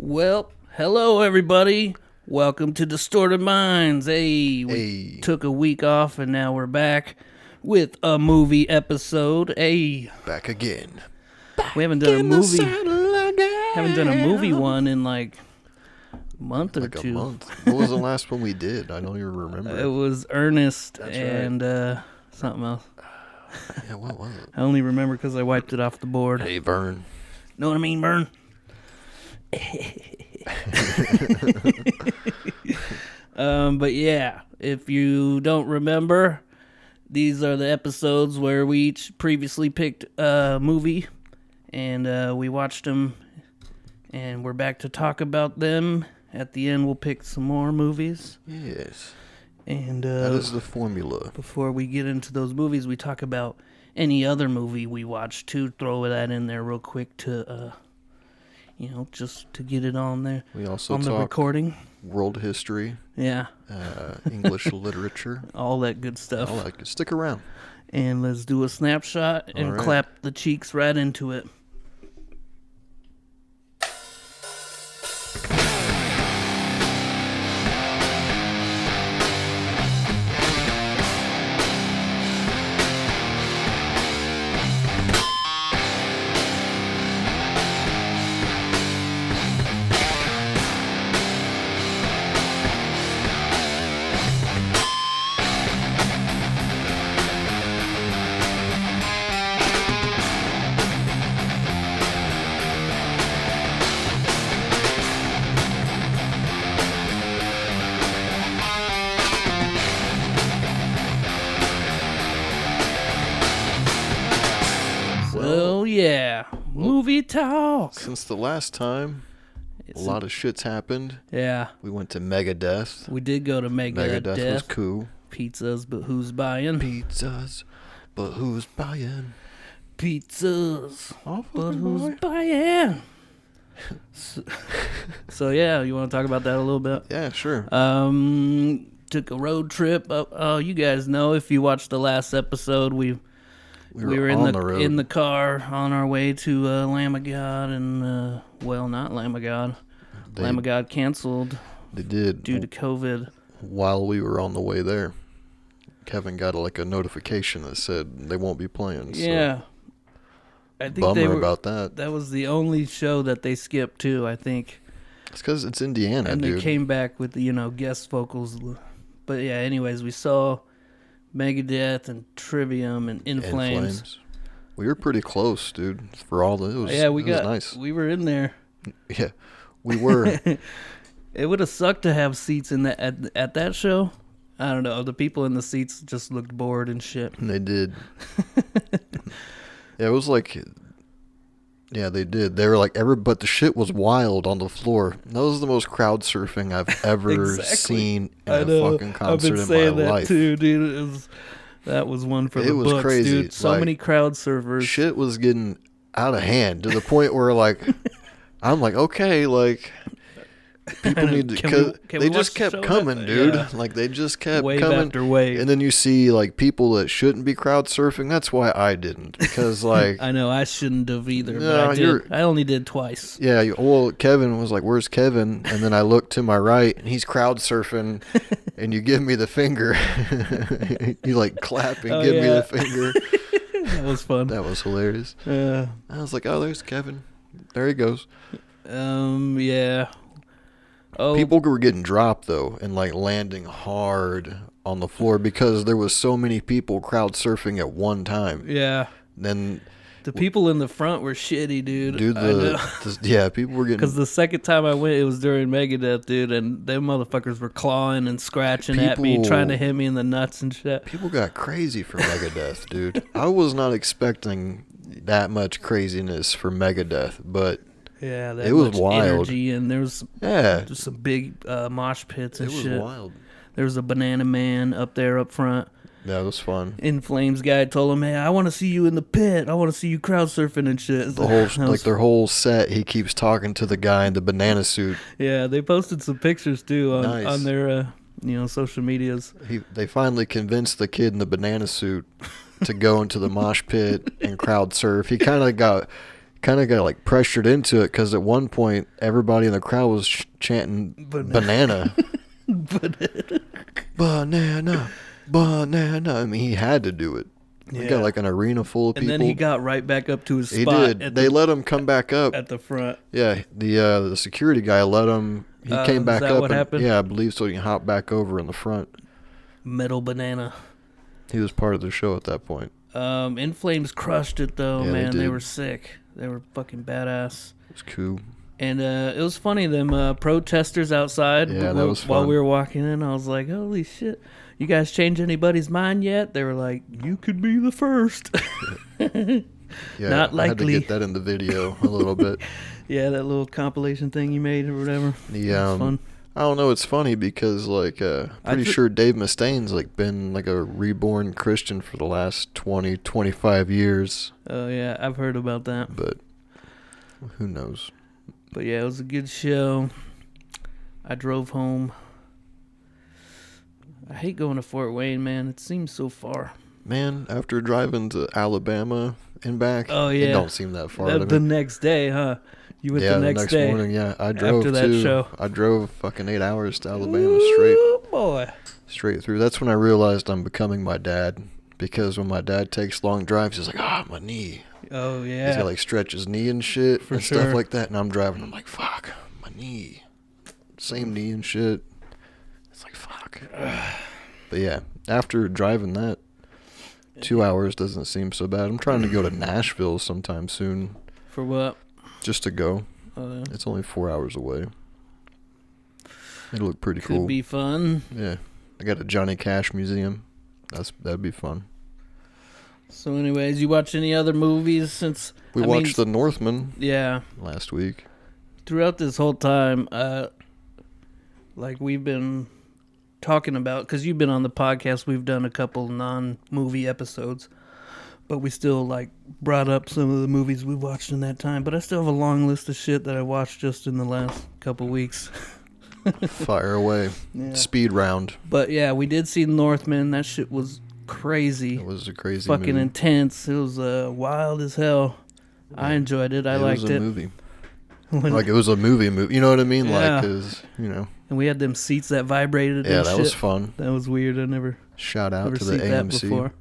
Well, hello everybody. Welcome to Distorted Minds. We took a week off and now we're back with a movie episode. Back again. We haven't done a movie one in like a month or two. A month. What was the last one we did? I don't even remember. It was Ernest. That's and something else. Yeah, what was it? I only remember because I wiped it off the board. Hey, Vern. Know what I mean, Vern? But yeah, if you don't remember, these are the episodes where we each previously picked a movie and we watched them, and we're back to talk about them. At the end, we'll pick some more movies. Yes. And that is the formula. Before we get into those movies, we talk about any other movie we watched too. Throw that in there real quick to just to get it on there. We also on the talk recording. World history. Yeah. English literature. All that good stuff. I like it. Stick around. And let's do a snapshot and clap the cheeks right into it. Movie talk. Since the last time, a lot of shit's happened. Yeah. We went to Megadeth. We did go to Megadeth. Megadeth was cool. Pizzas, but who's buying? Pizzas, but who's buying? Pizzas, but who's buying? So yeah, you want to talk about that a little bit? Yeah, sure. Took a road trip up. Oh, you guys know if you watched the last episode, we were in the car on our way to Lamb of God, and not Lamb of God. Lamb of God canceled. They did due to COVID. While we were on the way there, Kevin got a notification that said they won't be playing. Yeah, so. I think Bummer about that. That was the only show that they skipped too. I think it's because it's Indiana, and dude. They came back with guest vocals. But yeah, anyways, we saw Megadeth and Trivium and In Flames. We were pretty close, dude. For all the, it was nice. We were in there. Yeah, we were. It would have sucked to have seats in at that show. I don't know. The people in the seats just looked bored and shit. And they did. Yeah, it was yeah, they did. They were but the shit was wild on the floor. That was the most crowd surfing I've ever seen in a fucking concert in my life. I've been saying that too, dude. That was one for the books, dude. It was crazy, dude. So many crowd surfers. Shit was getting out of hand to the point where I'm okay, people need to, because they just kept coming, dude. Yeah. They just kept wave coming. After wave. And then you see, people that shouldn't be crowd surfing. That's why I didn't. Because, I know, I shouldn't have either, but I did. I only did twice. Yeah, well, Kevin was like, where's Kevin? And then I looked to my right, and he's crowd surfing, and you give me the finger. You, clap and give me the finger. That was fun. That was hilarious. I was like, oh, there's Kevin. There he goes. Yeah. Oh. People were getting dropped, though, and, landing hard on the floor because there was so many people crowd surfing at one time. Yeah. Then the people in the front were shitty, dude. Yeah, people were getting... Because the second time I went, it was during Megadeth, dude, and them motherfuckers were clawing and scratching at me, trying to hit me in the nuts and shit. People got crazy for Megadeth, dude. I was not expecting that much craziness for Megadeth, but... Yeah, it was wild. Energy, and there was just some big mosh pits and shit. It was wild. There was a Banana Man up there up front. Yeah, it was fun. In Flames guy told him, "Hey, I want to see you in the pit. I want to see you crowd surfing and shit." The whole their whole set, he keeps talking to the guy in the banana suit. Yeah, they posted some pictures too on their social medias. They finally convinced the kid in the banana suit to go into the mosh pit and crowd surf. He kind of kind of got like pressured into it because at one point everybody in the crowd was chanting banana. Banana. I mean, he had to do it. He got like an arena full of people. And then he got right back up to his spot. He did. They let him come back up. At the front. Yeah, the security guy let him. He came back up. Is that what happened? Yeah, I believe so. He hopped back over in the front. Metal Banana. He was part of the show at that point. In Flames crushed it, though, yeah, man. They were sick. They were fucking badass. It was cool. And it was funny, them protesters outside. Yeah, that was fun. While we were walking in, I was like, holy shit. You guys change anybody's mind yet? They were like, you could be the first. Yeah, not likely. I had to get that in the video a little bit. Yeah, that little compilation thing you made or whatever. Yeah, fun. I don't know. It's funny because like pretty sure Dave Mustaine's like been like a reborn Christian for the last 20, 25 years. Oh yeah, I've heard about that. But who knows? But yeah, it was a good show. I drove home. I hate going to Fort Wayne, man. It seems so far. Man, after driving to Alabama and back, it don't seem that far. The next day, huh? You went the next day. Morning, yeah. I drove after that show. I drove fucking 8 hours to Alabama straight. Oh boy. Straight through. That's when I realized I'm becoming my dad. Because when my dad takes long drives, he's like, my knee. Oh yeah. He's got like stretch his knee and shit For and sure. stuff like that. And I'm driving, I'm like, fuck, my knee. Same knee and shit. It's like, fuck. But yeah, after driving that, 2 hours doesn't seem so bad. I'm trying to go to Nashville sometime soon. For what? Just to go. Oh, yeah. It's only 4 hours away. It'll look pretty cool. Could be fun. Yeah. I got a Johnny Cash museum. That'd be fun. So anyways, you watch any other movies since... We watched The Northman. Yeah. Last week. Throughout this whole time, like we've been talking about, because you've been on the podcast, we've done a couple non-movie episodes, but we still like brought up some of the movies we watched in that time. But I still have a long list of shit that I watched just in the last couple weeks. Fire away. Yeah. Speed round. But yeah, we did see Northman. That shit was crazy. It was a crazy fucking movie. Intense. It was wild as hell. Yeah. I enjoyed it. I liked it. It was a movie. Like it was a movie. You know what I mean? Yeah. Like, 'cause, you know. And we had them seats that vibrated. Yeah, and that shit. was fun. That was weird. I never. Shout out never to the seen AMC. That before.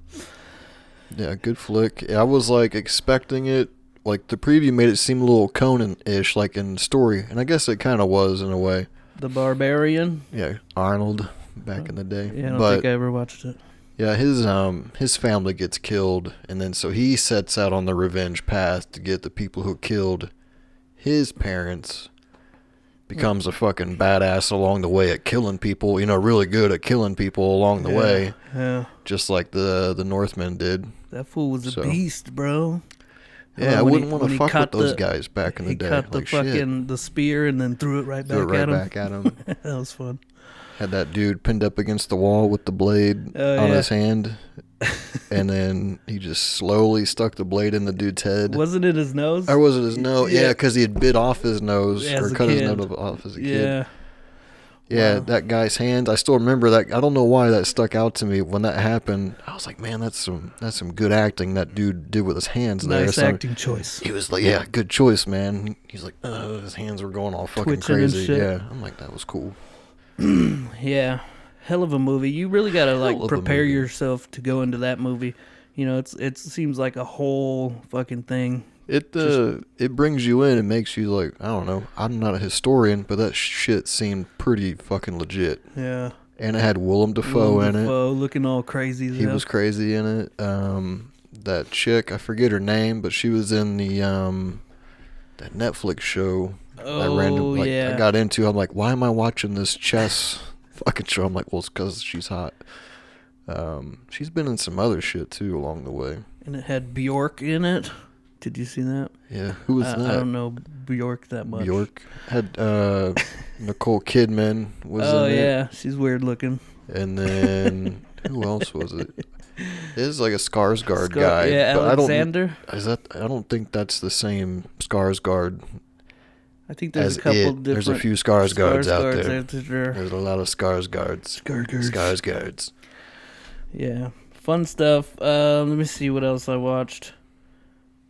Yeah, good flick. I was like expecting it. Like the preview made it seem a little Conan-ish, like in story, and I guess it kind of was in a way. The Barbarian. Yeah, Arnold back in the day. Yeah, I don't think I ever watched it. Yeah, his family gets killed, and then so he sets out on the revenge path to get the people who killed his parents. Becomes a fucking badass along the way at killing people. You know, really good at killing people along the way. Yeah. Just like the Northman did. That fool was a beast, bro. Yeah, I wouldn't want to fuck with those guys back in the day. He cut the fucking the spear and then threw it right back at him. That was fun. Had that dude pinned up against the wall with the blade on his hand. And then he just slowly stuck the blade in the dude's head. Wasn't it his nose? Or was it his nose? Yeah, because he had bit off his nose or cut his nose off as a kid. Yeah. Yeah, wow. That guy's hand. I still remember that. I don't know why that stuck out to me when that happened. I was like, man, that's some good acting that dude did with his hands there. Nice acting choice. He was like, yeah, good choice, man. He's like, his hands were going all fucking twitching crazy. And shit. Yeah, I'm like, that was cool. Yeah, hell of a movie. You really gotta like prepare yourself to go into that movie. You know, it seems like a whole fucking thing. It brings you in and makes you like, I don't know. I'm not a historian, but that shit seemed pretty fucking legit. Yeah. And it had Willem Dafoe in it. Looking all crazy. He was crazy in it. That chick, I forget her name, but she was in the that Netflix show. Oh, yeah. I got into. I'm like, why am I watching this chess fucking show? I'm like, well, it's because she's hot. She's been in some other shit too along the way. And it had Bjork in it. Did you see that? Yeah, who was that? I don't know Bjork that much. Bjork had Nicole Kidman was in it. Oh yeah, she's weird looking. And then who else was it? It is like a Skarsgård guy. Yeah, but Alexander. I don't think that's the same Skarsgård. I think there's a couple different. There's a few Skarsgårds out there. Sure. There's a lot of Skarsgårds. Skarsgårds. Yeah, fun stuff. Let me see what else I watched.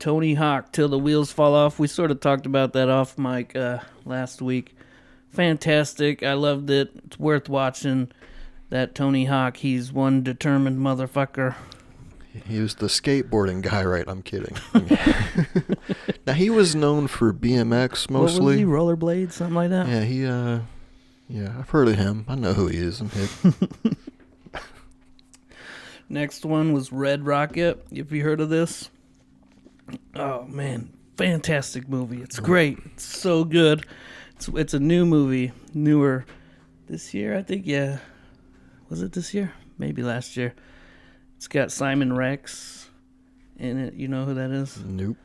Tony Hawk, Till the Wheels Fall Off. We sort of talked about that off mic last week. Fantastic. I loved it. It's worth watching. That Tony Hawk, he's one determined motherfucker. He was the skateboarding guy, right? I'm kidding. Now, he was known for BMX mostly. What was he, rollerblades, something like that? Yeah, yeah, I've heard of him. I know who he is. I'm hip. Next one was Red Rocket. Have you heard of this? Oh, man. Fantastic movie. It's great. It's so good. It's a new movie. Newer. This year, I think, yeah. Was it this year? Maybe last year. It's got Simon Rex in it. You know who that is? Nope.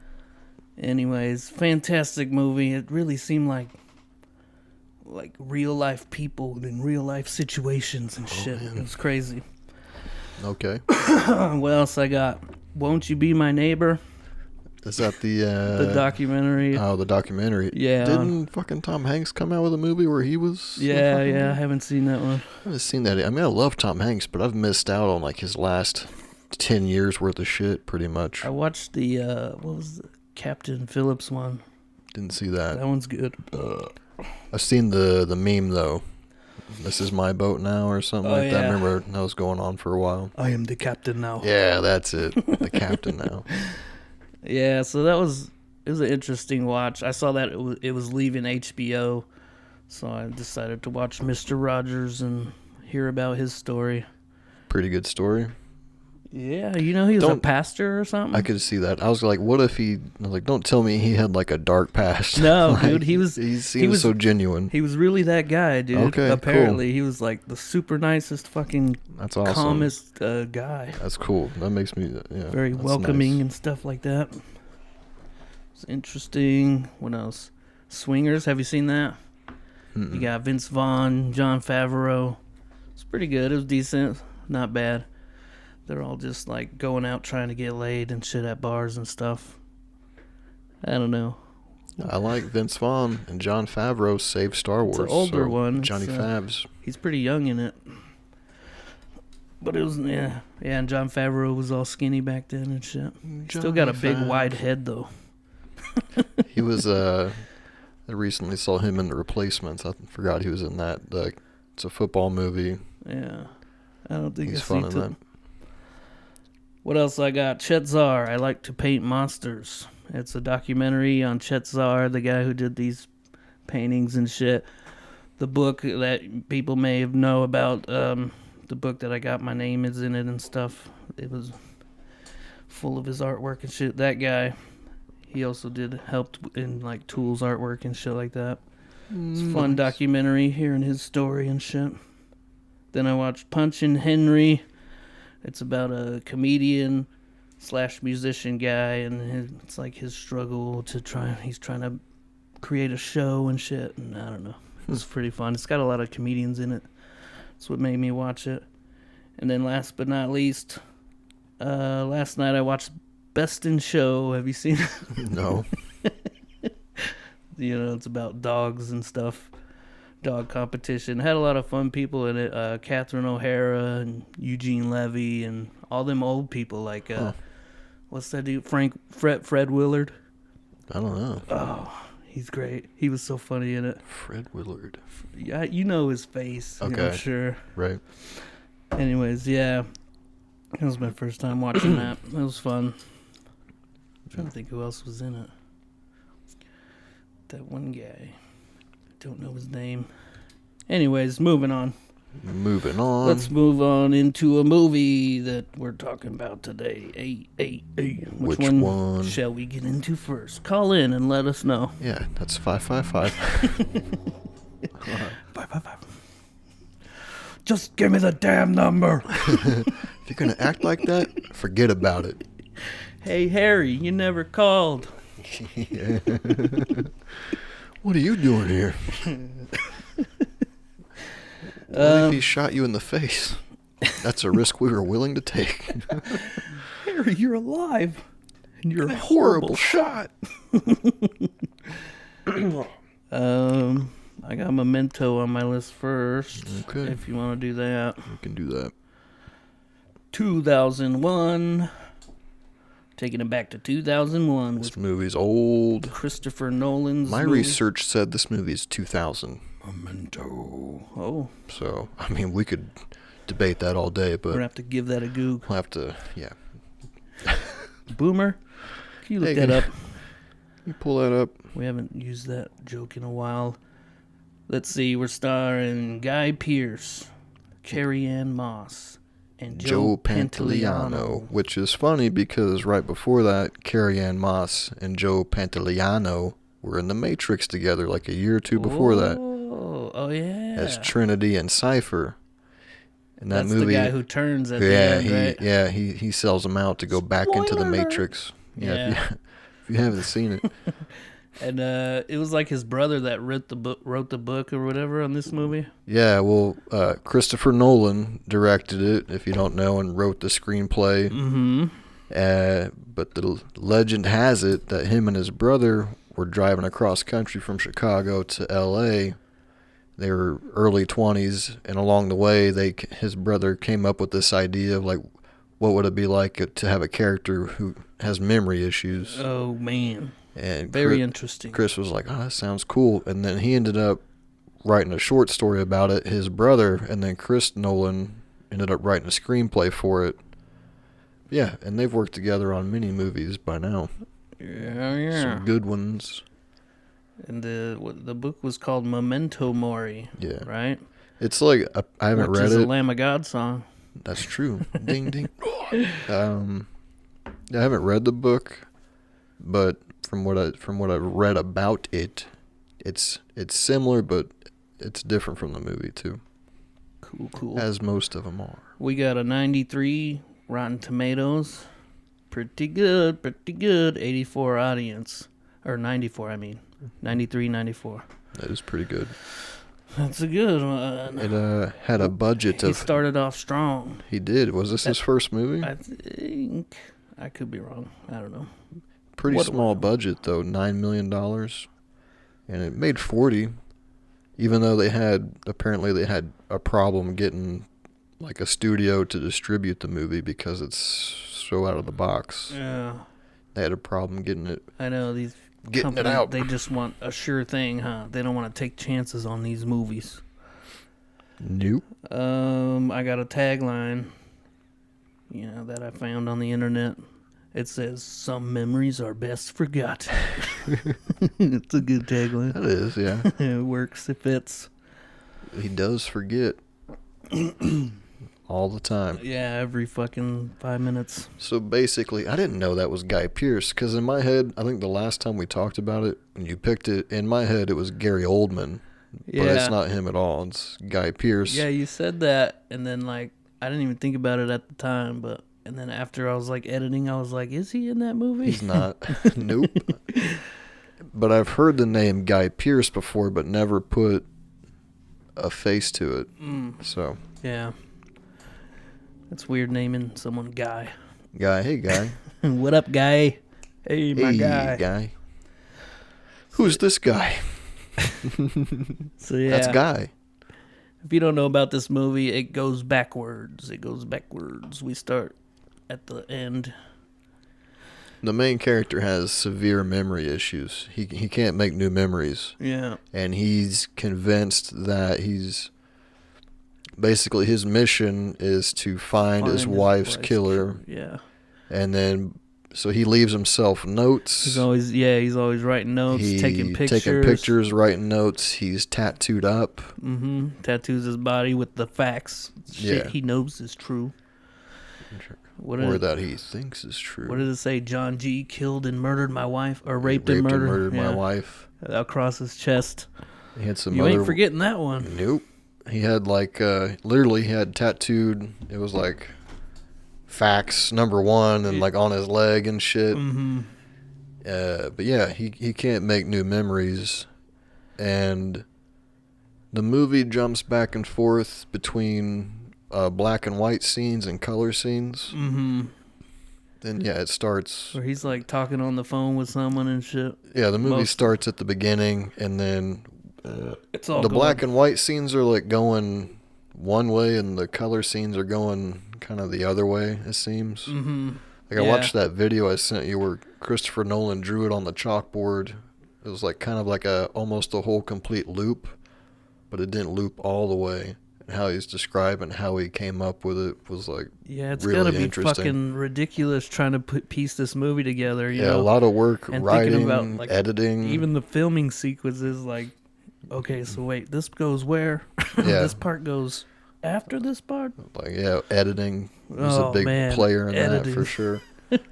Anyways, fantastic movie. It really seemed like real life people in real life situations and shit. Man. It was crazy. Okay. What else I got? Won't You Be My Neighbor? Is that the documentary? Oh, the documentary. Yeah. Didn't fucking Tom Hanks come out with a movie where he was? Yeah. I haven't seen that one. I haven't seen that. I mean, I love Tom Hanks, but I've missed out on like his last 10 years worth of shit, pretty much. I watched the what was the Captain Phillips one? Didn't see that. That one's good. I've seen the meme though. This is my boat now, or something like that. I remember that was going on for a while. I am the captain now. Yeah, that's it. The captain now. Yeah, so it was an interesting watch. I saw that it was leaving HBO, so I decided to watch Mr. Rogers and hear about his story. Pretty good story. Yeah, he was a pastor or something. I could see that. I was like, what if I was like, don't tell me he had like a dark past. No, like, dude, he was so genuine. He was really that guy, dude. Okay, apparently cool. He was like the super nicest fucking that's awesome. calmest guy. That's cool. That makes me very welcoming nice. And stuff like that. It's interesting. What else? Swingers, have you seen that? Mm-mm. You got Vince Vaughn, Jon Favreau. It's pretty good. It was decent, not bad. They're all just like going out trying to get laid and shit at bars and stuff. I don't know. I like Vince Vaughn, and Jon Favreau saved Star Wars. It's an older one. Johnny Favs. He's pretty young in it. But it was, yeah, and Jon Favreau was all skinny back then and shit. Still got a big wide head though. He was, I recently saw him in The Replacements. I forgot he was in that. It's a football movie. Yeah. I don't think he's fun in that. What else I got? Chet Zar, I Like to Paint Monsters. It's a documentary on Chet Zar, the guy who did these paintings and shit. The book that people may know about, the book that I got my name is in it and stuff. It was full of his artwork and shit. That guy, he also helped in like Tools artwork and shit like that. It's a fun documentary, hearing his story and shit. Then I watched Punchin' Henry. It's about a comedian / musician guy, and it's like his struggle he's trying to create a show and shit, and I don't know. It's pretty fun. It's got a lot of comedians in it. That's what made me watch it. And then last but not least, last night I watched Best in Show. Have you seen it? No. It's about dogs and stuff. Dog competition. Had a lot of fun people in it. Catherine O'Hara and Eugene Levy and all them old people like what's that dude? Fred Willard. I don't know. Oh, he's great. He was so funny in it. Fred Willard. Yeah, you know his face. Okay. I'm sure. Right. Anyways, yeah. It was my first time watching that. It was fun. I'm trying to think who else was in it. That one guy. Don't know his name. Anyways, moving on. Let's move on into a movie that we're talking about today. Which one shall we get into first? Call in and let us know. Yeah, that's 555. 555. Just give me the damn number. If you're going to act like that, forget about it. Hey, Harry, you never called. Yeah. What are you doing here? What if he shot you in the face? That's a risk we were willing to take. Harry, you're alive. And you're a horrible shot. I got Memento on my list first. Okay. If you want to do that. We can do that. 2001. Taking it back to 2001. This movie's old. Christopher Nolan's My movie. research said this movie is 2000. Memento. Oh. So, I mean, we could debate that all day, but... We're going to have to give that a goog. We'll have to, yeah. Boomer, can you look that up? You pull that up. We haven't used that joke in a while. Let's see, we're starring Guy Pearce, Carrie-Anne Moss, and Joe Pantoliano. Which is funny because right before that, Carrie-Anne Moss and Joe Pantoliano were in The Matrix together like a year or two before that. Oh, yeah. As Trinity and Cypher. And that That's movie, the guy who turns at the end, right? Yeah, he sells them out to go back into the Matrix. Yeah. If you haven't seen it. And it was like his brother that wrote the book or whatever on this movie. Yeah, well, Christopher Nolan directed it, if you don't know, and wrote the screenplay. Mm-hmm. But the legend has it that him and his brother were driving across country from Chicago to L.A. They were early 20s, and along the way, his brother came up with this idea of, like, what would it be like to have a character who has memory issues. Oh, man. And Very interesting. Chris was like, that sounds cool. And then he ended up writing a short story about it, his brother, and then Chris Nolan ended up writing a screenplay for it. Yeah, and they've worked together on many movies by now. Yeah. Some good ones. And the book was called Memento Mori. Yeah. Right? It's like, I haven't read it. Which is a Lamb of God song. That's true. Ding, ding. I haven't read the book, but from what I've read about it, it's similar, but it's different from the movie too. Cool. As most of them are. We got a 93 Rotten Tomatoes. Pretty good. 84 audience. Or 94, I mean. 93, 94. That is pretty good. That's a good one. It had a budget of... He started off strong. He did. Was this his first movie? I think. I could be wrong. I don't know. Pretty small budget, though. $9 million. And it made 40. Even though apparently they had a problem getting like a studio to distribute the movie because it's so out of the box. Yeah. They had a problem getting it. I know these Getting it out. They just want a sure thing, huh? They don't want to take chances on these movies. Nope. I got a tagline, that I found on the internet. It says, "Some memories are best forgotten." It's a good tagline. That is, yeah. It works. It fits. He does forget. All the time. Yeah, every fucking 5 minutes. So basically, I didn't know that was Guy Pearce, because in my head, I think the last time we talked about it, when you picked it, in my head it was Gary Oldman. Yeah. But it's not him at all. It's Guy Pearce. Yeah, you said that, and then, I didn't even think about it at the time, and then after I was, editing, I was like, is he in that movie? He's not. Nope. But I've heard the name Guy Pearce before, but never put a face to it. So. Yeah. It's weird naming someone Guy. Guy, hey Guy. What up, Guy? Hey, my guy. Hey, Guy. Who's this guy? So yeah, that's Guy. If you don't know about this movie, it goes backwards. We start at the end. The main character has severe memory issues. He can't make new memories. Yeah. And he's convinced that basically his mission is to find his wife's killer. Yeah. And then, so he leaves himself notes. He's always writing notes, taking pictures. Writing notes. He's tattooed up. Mm-hmm. Tattoos his body with the facts. Shit he knows is true. That he thinks is true. What did it say? John G. killed and murdered my wife, or raped and murdered my wife. Across his chest. He had some. You ain't forgetting that one. Nope. He had literally he had tattooed. It was facts #1 and on his leg and shit. Mm-hmm. But yeah, he can't make new memories, and the movie jumps back and forth between black and white scenes and color scenes. Mm-hmm. Then it starts where he's talking on the phone with someone and shit. Yeah, the movie starts at the beginning, and then it's all the black and white scenes are going one way, and the color scenes are going kind of the other way. It seems. Mm-hmm. Like, I watched that video I sent you where Christopher Nolan drew it on the chalkboard. It was like kind of like almost a whole complete loop, but it didn't loop all the way. And how he's describing how he came up with it was like it's really gotta be interesting. Fucking ridiculous trying to piece this movie together. You know? A lot of work, and writing, about, like, editing. Even the filming sequences, like, okay, so wait, this goes where? Yeah. This part goes after this part? Like, editing was a big player in that for sure. But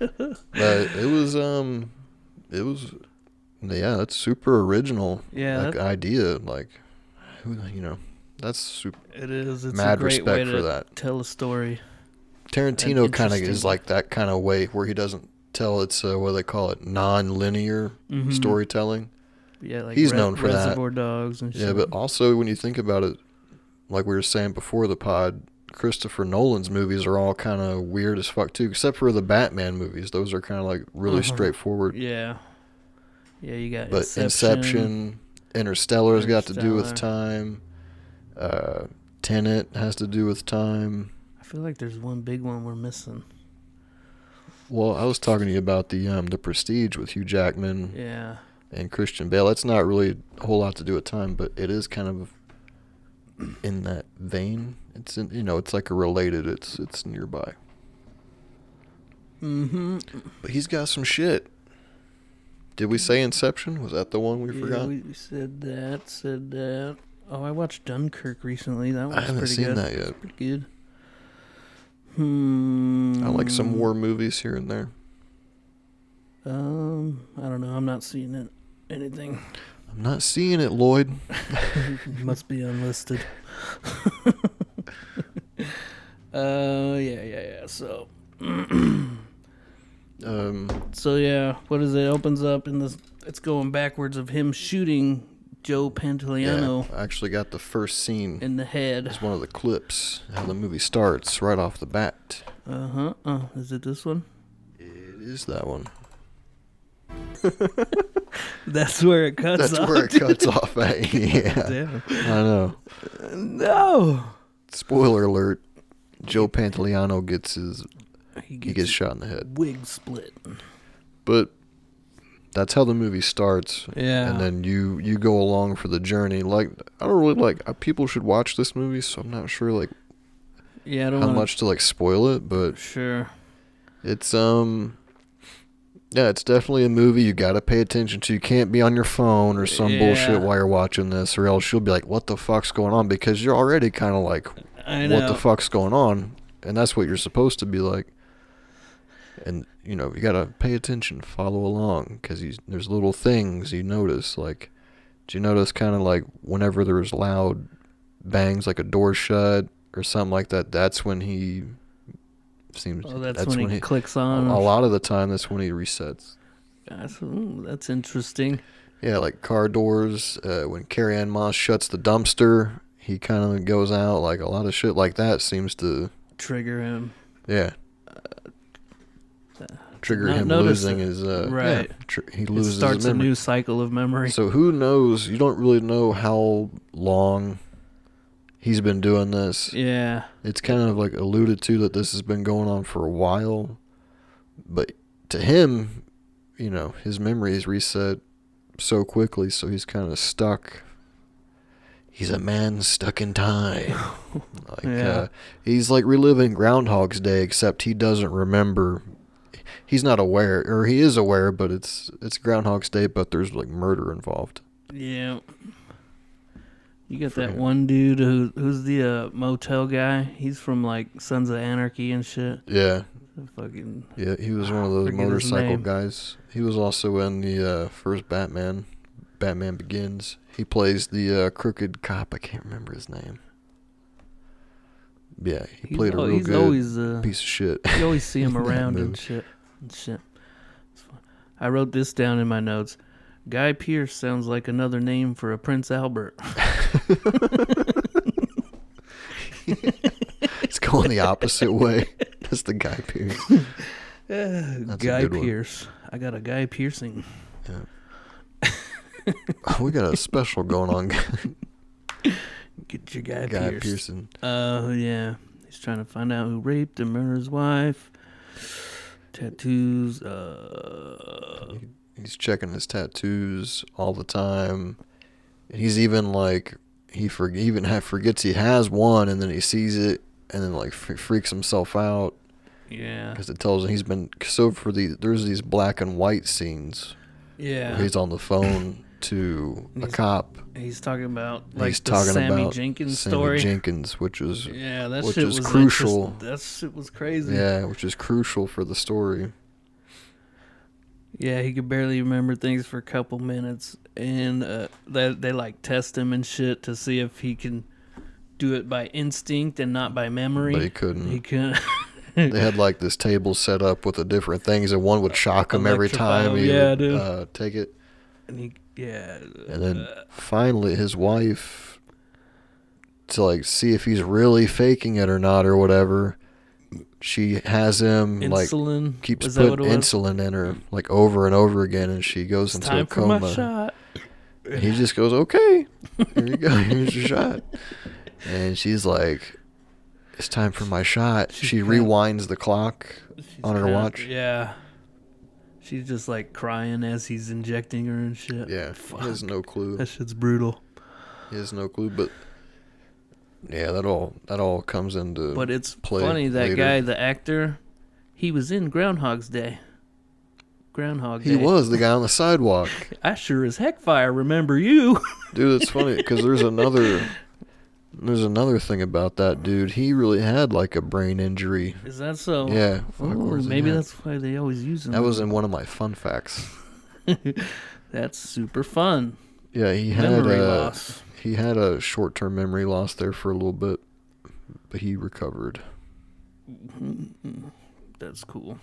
it was that's super original. Yeah, like idea. Like, that's super. It is. It's mad a great respect way for to that. tell a story. Tarantino kind of is like that kind of way where he doesn't tell it's what they call it, non-linear storytelling. Yeah, like he's known for Reservoir that. Dogs and shit. Yeah, but also when you think about it, like we were saying before the pod, Christopher Nolan's movies are all kind of weird as fuck too, except for the Batman movies. Those are kind of like really straightforward. Yeah. Yeah, you got Inception, Interstellar's got to do with time. Tenet has to do with time. I feel like there's one big one we're missing. Well, I was talking to you about the Prestige with Hugh Jackman. Yeah. And Christian Bale. That's not really a whole lot to do with time, but it is kind of in that vein. It's in, it's like a related. It's nearby. But he's got some shit. Did we say Inception? Was that the one we forgot? We said that. Oh, I watched Dunkirk recently. That was pretty good. I haven't seen that yet. It's pretty good. I like some war movies here and there. I don't know. I'm not seeing anything. I'm not seeing it, Lloyd. Must be unlisted. Yeah. So. So yeah, what is it? Opens up in this. It's going backwards of him shooting Joe Pantoliano. Yeah, I actually got the first scene in the head. It's one of the clips. How the movie starts right off the bat. Is it this one? It is that one. That's where it cuts off. That's where it cuts off at. Yeah. Damn. I know. No. Spoiler alert. Joe Pantoliano gets he gets shot in the head. Wig split. But that's how the movie starts. Yeah. And then you go along for the journey. Like, I don't really people should watch this movie, so I'm not sure I don't how much to spoil it, but sure. It's it's definitely a movie you got to pay attention to. You can't be on your phone or some bullshit while you're watching this, or else you'll be like, what the fuck's going on? Because you're already kind of like, what the fuck's going on? And that's what you're supposed to be like. And, you got to pay attention, follow along, because there's little things you notice. Like, do you notice kind of like whenever there's loud bangs, like a door shut or something like that, that's when he seems... Oh, that's when he clicks on. A lot of the time, that's when he resets. That's interesting. Yeah, like car doors, when Carrie-Anne Moss shuts the dumpster, he kind of goes out. Like, a lot of shit like that seems to... trigger him. Yeah. Trigger him losing his... right. Yeah, he loses his starts memory. A new cycle of memory. So who knows? You don't really know how long he's been doing this. Yeah. It's kind of like alluded to that this has been going on for a while. But to him, his memories reset so quickly, so he's kind of stuck. He's a man stuck in time. He's like reliving Groundhog's Day, except he doesn't remember. He's not aware, or he is aware, but it's Groundhog's Day, but there's like murder involved. Yeah. You got that one dude who's the motel guy. He's from like Sons of Anarchy and shit. Yeah. Yeah, he was one of those motorcycle guys. He was also in the first Batman Begins. He plays the crooked cop. I can't remember his name. Yeah, he played a real good piece of shit. You always see him around and shit. It's fun. I wrote this down in my notes. Guy Pearce sounds like another name for a Prince Albert. It's going the opposite way. That's the Guy Pearce. Guy Pearce. I got a Guy piercing. Yeah. We got a special going on. Get your Guy Pearson. Oh, yeah. He's trying to find out who raped and murdered his wife. Tattoos. He's checking his tattoos all the time. He's even like he forgets he has one, and then he sees it, and then like freaks himself out. Yeah. Because it tells him there's these black and white scenes. Yeah. Where he's on the phone to a cop. He's talking about Sammy Jenkins story. Sammy Jenkins, which was crucial. That shit was crazy. Yeah, which is crucial for the story. Yeah, he could barely remember things for a couple minutes, and they like test him and shit to see if he can do it by instinct and not by memory. But he couldn't. He couldn't. They had like this table set up with the different things, and one would shock him every time he would take it. And and then finally his wife, to like see if he's really faking it or not or whatever, she has him insulin. Keeps putting insulin in her like over and over again, and she goes into a coma. For my shot. And he just goes, okay, here you go, here's your shot. And she's like, it's time for my shot. She rewinds the clock on her watch. Yeah. She's just like crying as he's injecting her and shit. Yeah, Fuck. He has no clue. That shit's brutal. He has no clue, but yeah, that all comes into But it's play funny, that later. guy, the actor, he was in Groundhog's Day. He was the guy on the sidewalk. I sure as heck fire remember you. Dude, it's funny because there's another thing about that dude. He really had like a brain injury. Is that so? Yeah. Maybe that's why they always use him. That was in one of my fun facts. That's super fun. Yeah, he had a short-term memory loss there for a little bit, but he recovered. That's cool.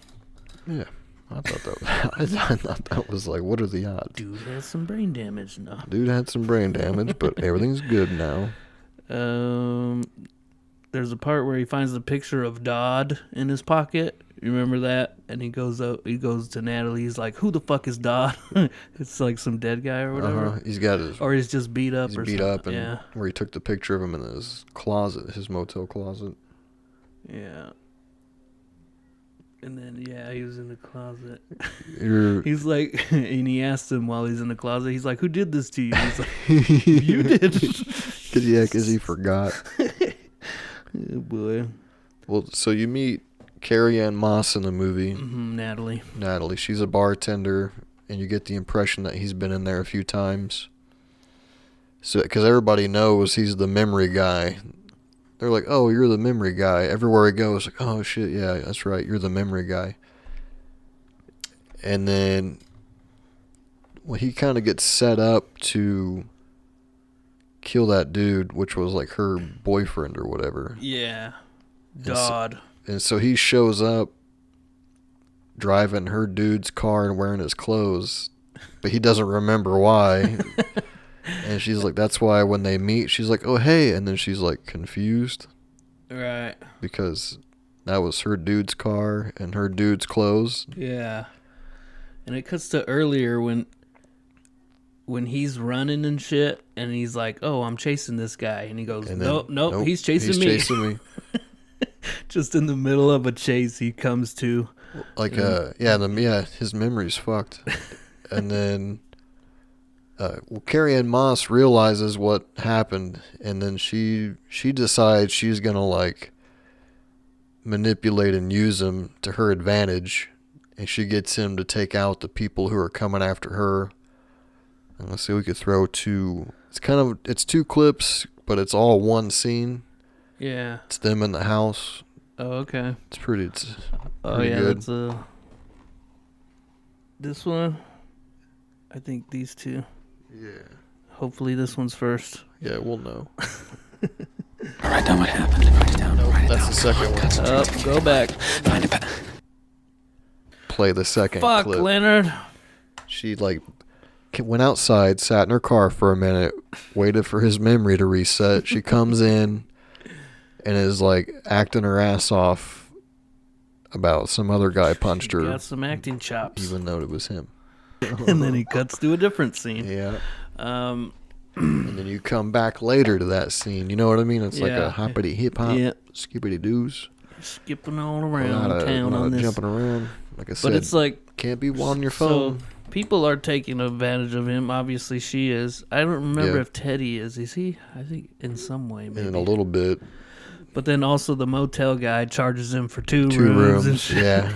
Yeah. I thought that was like, what are the odds? Dude has some brain damage now. Dude had some brain damage, but everything's good now. There's a part where he finds the picture of Dodd in his pocket. You remember that? And he goes to Natalie. He's like, "Who the fuck is Dodd?" It's like some dead guy or whatever. He's got his, or he's just beat up. And where he took the picture of him in his closet, his motel closet. Yeah. And then, he was in the closet. He's like, and he asked him while he's in the closet, he's like, "Who did this to you?" He's like, "You did." Because he forgot. Oh, boy. Well, so you meet Carrie-Anne Moss in the movie. Mm-hmm, Natalie. She's a bartender, and you get the impression that he's been in there a few times. So, because everybody knows he's the memory guy. They're like, "Oh, you're the memory guy." Everywhere he goes, like, "Oh shit, yeah, that's right, you're the memory guy." And then when he kind of gets set up to kill that dude, which was like her boyfriend or whatever. Yeah, Dodd. And so he shows up driving her dude's car and wearing his clothes, but he doesn't remember why. And she's like, that's why when they meet, she's like, "Oh, hey." And then she's like confused. Right. Because that was her dude's car and her dude's clothes. Yeah. And it cuts to earlier when he's running and shit, and he's like, "Oh, I'm chasing this guy." And he goes, nope, he's chasing me. Just in the middle of a chase, he comes to. Like, his memory's fucked. And then... Carrie-Anne Moss realizes what happened, and then she decides she's gonna like manipulate and use him to her advantage, and she gets him to take out the people who are coming after her. And let's see, we could throw two. It's two clips, but it's all one scene. Yeah, it's them in the house. Oh, okay. It's pretty. Good. That's this one. I think these two. Yeah. Hopefully this one's first. Yeah, we'll know. Write down what happened. Write it down. That's the second one. Go back. Find it. Play the second clip. Fuck, Leonard. She went outside, sat in her car for a minute, waited for his memory to reset. She comes in and is like acting her ass off about some other guy punched her. Got some acting chops. Even though it was him. And then he cuts to a different scene. Yeah. And then you come back later to that scene. You know what I mean? It's like a hoppity hip hop, skippity doos. Skipping all around town on this. Jumping around. like I said, but it's like can't be on your phone. So people are taking advantage of him. Obviously, she is. I don't remember if Teddy is. Is he? I think in some way, maybe. In a little bit. But then also the motel guy charges him for two rooms. And shit. Yeah.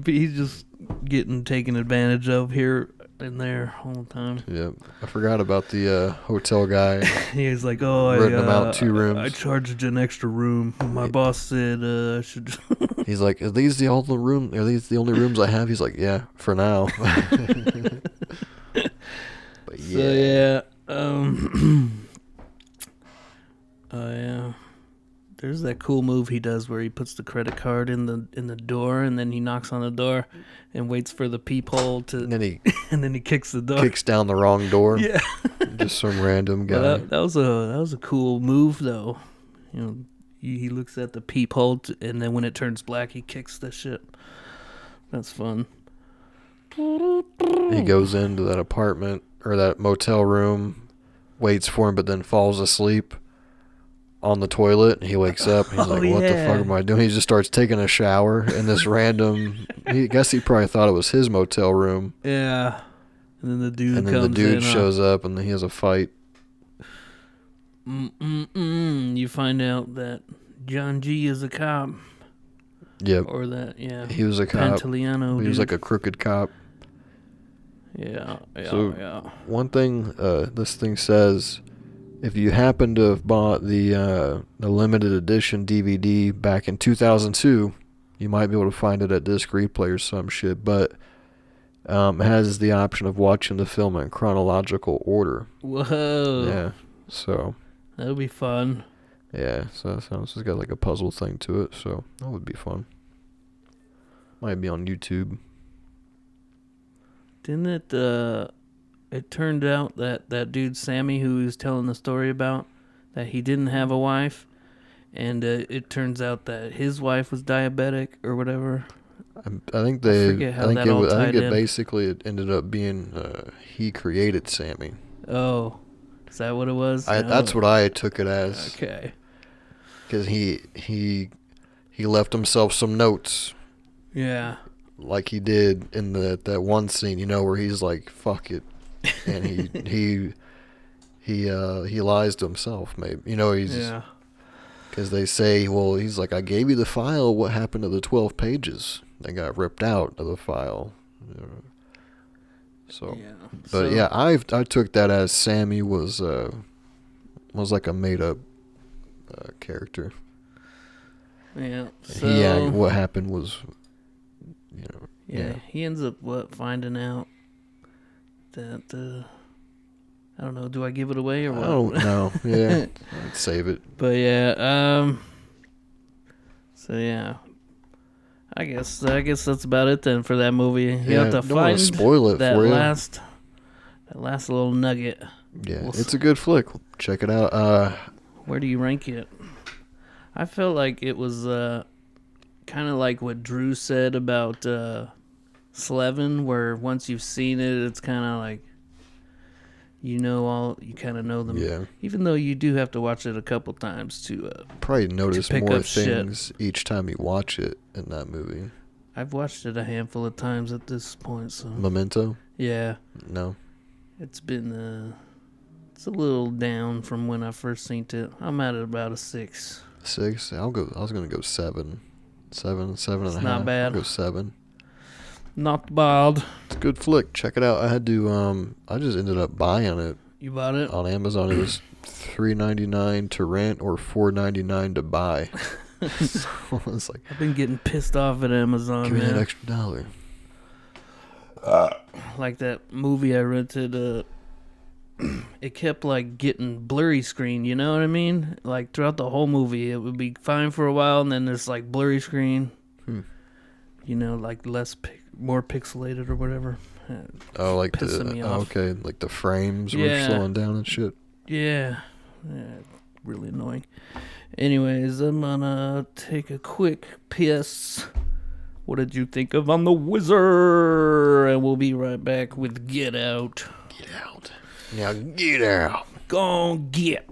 He's just getting taken advantage of here and there all the time. Yep. I forgot about the hotel guy. He's like, renting him out 2 rooms. I charged an extra room. My boss said I should. He's like, are these the only rooms I have? He's like, yeah, for now. But yeah. So yeah. There's that cool move he does where he puts the credit card in the door, and then he knocks on the door and waits for the peephole to. And then he kicks the door. Kicks down the wrong door. Yeah. Just some random guy. That was a cool move though. You know, he looks at the peephole, and then when it turns black, he kicks the shit. That's fun. He goes into that apartment or that motel room, waits for him, but then falls asleep on the toilet. He wakes up. He's like, what the fuck am I doing? He just starts taking a shower in this random. I guess he probably thought it was his motel room. Yeah. And then the dude comes in. And then the dude shows up, and then he has a fight. You find out that John G is a cop. Yep. Or that, yeah. He was a cop. Pantoliano. He was like a crooked cop. Yeah. One thing this thing says, if you happen to have bought the limited edition DVD back in 2002, you might be able to find it at Disc Replay or some shit, but it has the option of watching the film in chronological order. Whoa. Yeah, so. That'll be fun. Yeah, so it sounds it's got like a puzzle thing to it, so that would be fun. Might be on YouTube. Didn't it, it turned out that dude Sammy who he was telling the story about, that he didn't have a wife, and it turns out that his wife was diabetic or whatever. I think it basically ended up being he created Sammy. Oh, is that what it was? That's what I took it as. Okay. Because he left himself some notes. Yeah. Like he did in that one scene, where he's like, "Fuck it," and he lies to himself. Maybe yeah. Because they say, well, he's like, "I gave you the file. What happened to the 12 pages? They got ripped out of the file." So, yeah. But yeah, I took that as Sammy was like a made up character. Yeah. So what happened was, Yeah, he ends up finding out that I don't know. Do I give it away or what? I don't know. Yeah, I'd save it. But yeah, so yeah, I guess that's about it then for that movie. You have to find spoil it that for you. last little nugget. Yeah, it's a good flick. Check it out. Where do you rank it? I felt like it was kind of like what Drew said about Slevin, where once you've seen it, it's kind of like you kind of know them. Yeah. Even though you do have to watch it a couple times to probably notice to more things each time you watch it in that movie. I've watched it a handful of times at this point. So Memento? Yeah. No. It's been it's a little down from when I first seen it. I'm at about a 6. 6? I was gonna go 7. 7 and a half. Not bad. I'll go 7. Not bad. It's a good flick. Check it out. I had to I just ended up buying it. You bought it? On Amazon. It was $3.99 to rent or $4.99 to buy. So I was like, I've been getting pissed off at Amazon. Give me that extra $1. Like that movie I rented, it kept like getting blurry screen, you know what I mean? Like throughout the whole movie, it would be fine for a while, and then there's like blurry screen. Like more pixelated or whatever. Oh, like pissing me off. Okay, like the frames were slowing down and shit. Yeah, really annoying. Anyways, I'm gonna take a quick piss. What did you think of On the Wizard? And we'll be right back with Get Out. Get Out. Now get out. Gon' get.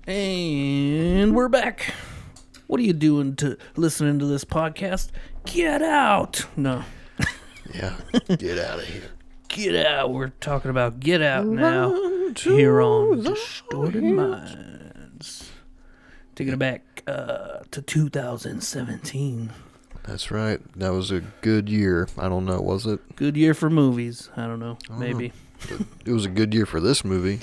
And we're back. What are you doing to listening to this podcast? Get out! No. Yeah, get out of here. Get out. We're talking about Get Out now here on Distorted Minds. Taking it back to 2017. That's right. That was a good year. I don't know, was it? Good year for movies. I don't know. Maybe. It was a good year for this movie.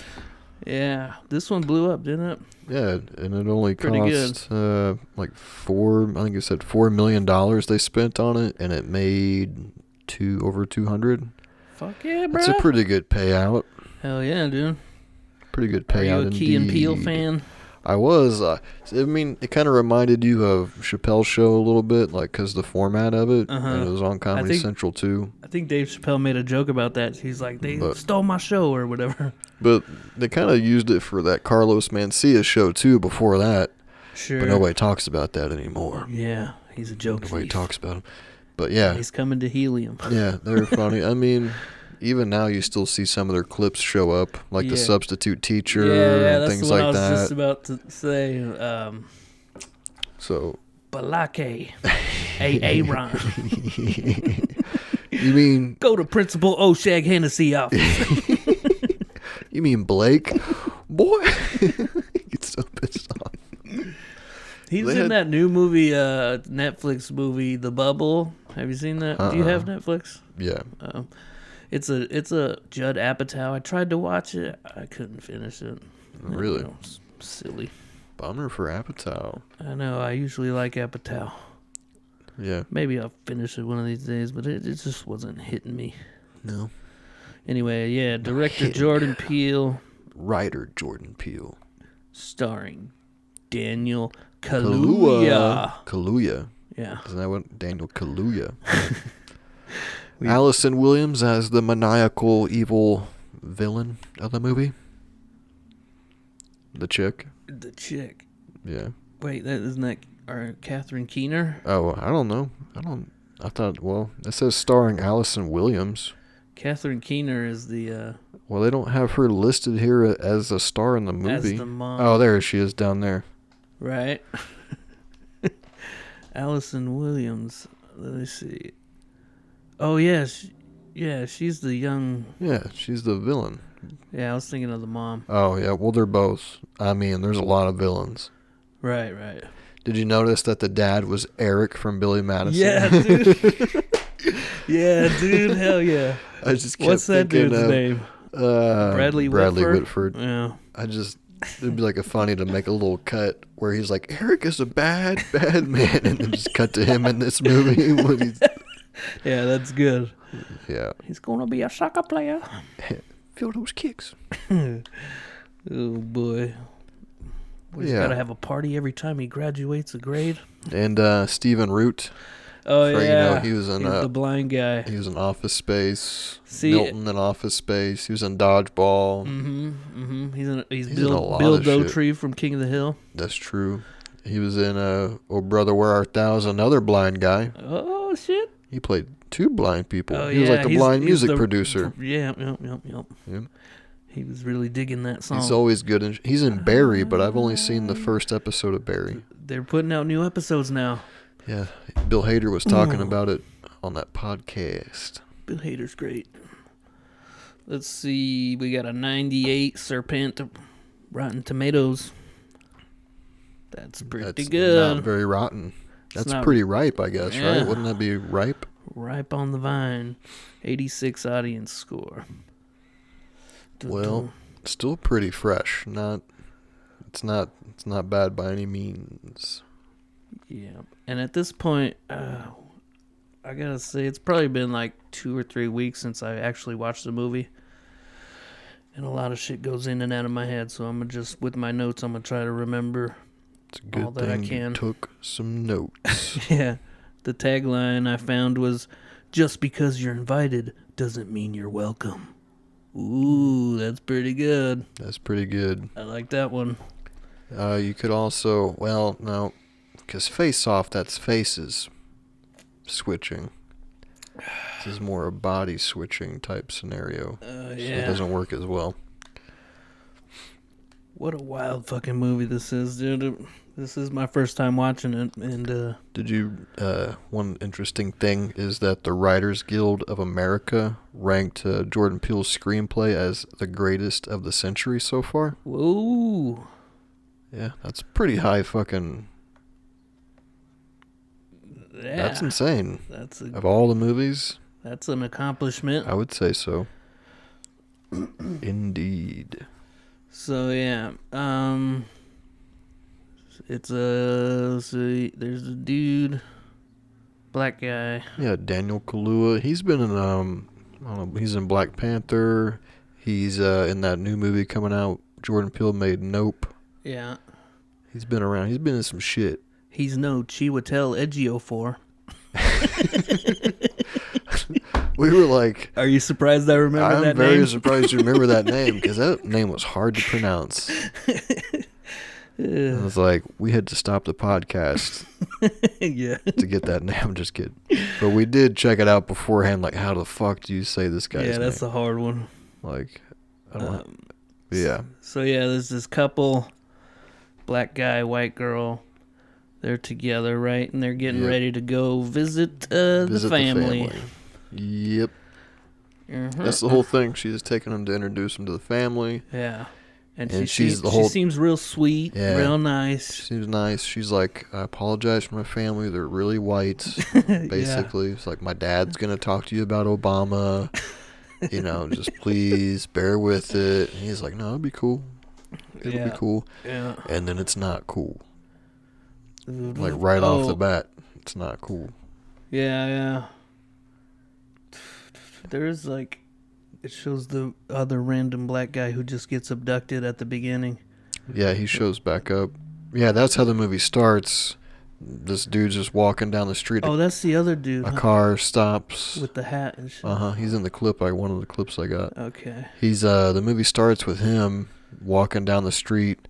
Yeah. This one blew up, didn't it? Yeah, and it only Pretty cost like $4 million they spent on it, and it made over 200. Fuck yeah, bro. That's a pretty good payout. Hell yeah, dude. Pretty good payout. Are you a Key and Peele fan? I was. I mean, it kind of reminded you of Chappelle's Show a little bit, like, because the format of it, and it was on Comedy Central too. I think Dave Chappelle made a joke about that. He's like, they stole my show or whatever. But they kind of used it for that Carlos Mencia show too before that. Sure. But nobody talks about that anymore. Yeah, he's a joke Nobody thief. talks about him. But yeah. He's coming to Helium. Yeah, they're funny. I mean, even now you still see some of their clips show up, like the substitute teacher and things like that. Yeah, that's what I was just about to say. So. Balake. Aaron. You mean. Go to Principal Oshag Hennessy office. You mean Blake? Boy. He gets so pissed off. He's in that new movie, Netflix movie, The Bubble. Have you seen that? Do you have Netflix? Yeah. It's a Judd Apatow. I tried to watch it. I couldn't finish it. Really? It's silly. Bummer for Apatow. I know. I usually like Apatow. Yeah. Maybe I'll finish it one of these days, but it just wasn't hitting me. No. Anyway, yeah. Director Jordan Peele. Writer Jordan Peele. Starring Daniel Kaluuya. Kaluuya. Yeah. Isn't that what Daniel Kaluuya? Allison Williams as the maniacal evil villain of the movie. The chick. Yeah. Wait, isn't that Catherine Keener? Oh, I don't know. I thought, well, it says starring Allison Williams. Catherine Keener is the... Well, they don't have her listed here as a star in the movie. As the mom. Oh, there she is down there. Right. Allison Williams. Let me see. Oh, yes. Yeah, she's the young... Yeah, she's the villain. Yeah, I was thinking of the mom. Oh, yeah. Well, they're both. I mean, there's a lot of villains. Right. Did you notice that the dad was Eric from Billy Madison? Yeah, dude. Yeah, dude. Hell yeah. I just kept What's that dude's name? Bradley Whitford. Yeah. It'd be like a funny to make a little cut where he's like, Eric is a bad man, and then just cut to him in this movie when he's... Yeah, that's good. Yeah. He's gonna be a soccer player. Feel those kicks. Oh boy. He's gotta have a party every time he graduates a grade. And Stephen Root. Oh yeah. He was in the blind guy. He was in Office Space. Milton in Office Space. He was in Dodgeball. He's in Bill Dotree from King of the Hill. That's true. He was in Oh Brother Where Art Thou as another blind guy. Oh shit. He played two blind people. Oh, he was like the blind music producer. Yeah, yep. He was really digging that song. He's always good. He's in Barry, but I've only seen the first episode of Barry. They're putting out new episodes now. Yeah, Bill Hader was talking about it on that podcast. Bill Hader's great. Let's see. We got a 98 Serpent Rotten Tomatoes. That's pretty good. Not very rotten. That's pretty ripe, I guess, right? Wouldn't that be ripe? Ripe on the vine. 86 audience score. Well, still pretty fresh. It's not bad by any means. Yeah. And at this point, I gotta say, it's probably been like 2 or 3 weeks since I actually watched the movie. And a lot of shit goes in and out of my head, so I'm gonna just, with my notes, I'm gonna try to remember It's a good all that I can. You took some notes. Yeah. The tagline I found was, just because you're invited doesn't mean you're welcome. Ooh, that's pretty good. That's pretty good. I like that one. You could also, well, no, because Face Off, that's faces switching. This is more a body switching type scenario. So it doesn't work as well. What a wild fucking movie this is, dude. This is my first time watching it, and Did you? One interesting thing is that the Writers Guild of America ranked Jordan Peele's screenplay as the greatest of the century so far. whoa. Yeah, that's pretty high fucking. Yeah. That's insane. That's Of all the movies, that's an accomplishment. I would say so. Indeed. So yeah, it's there's a dude, black guy. Yeah, Daniel Kaluuya. He's been in I don't know, he's in Black Panther. He's in that new movie coming out. Jordan Peele made Nope. Yeah, He's been around. He's been in some shit. he's no Chiwetel Ejiofor. We were like, Are you surprised I remember that name? I'm very surprised you remember that name because that name was hard to pronounce. I was like, we had to stop the podcast Yeah. to get that name. I'm just kidding. But we did check it out beforehand. Like, how the fuck do you say this guy's name? Yeah, that's a hard one. Like, I don't yeah. So yeah, there's this couple, black guy, white girl. They're together, right? And they're getting ready to go visit the family. Yep. Mm-hmm. That's the whole thing. She's taking them to introduce them to the family. Yeah. And she seems real sweet, real nice. She seems nice. She's like, I apologize for my family. They're really white, basically. Yeah. It's like, my dad's going to talk to you about Obama. You know, just please bear with it. And he's like, no, it'll be cool. It'll be cool. Yeah. And then it's not cool. Like, right off the bat, it's not cool. Yeah. There's like, it shows the other random black guy who just gets abducted at the beginning. Yeah, he shows back up. Yeah, that's how the movie starts. This dude's just walking down the street. Oh, that's the other dude. A car stops. With the hat and shit. He's in the clip, like one of the clips I got. Okay. He's, the movie starts with him walking down the street,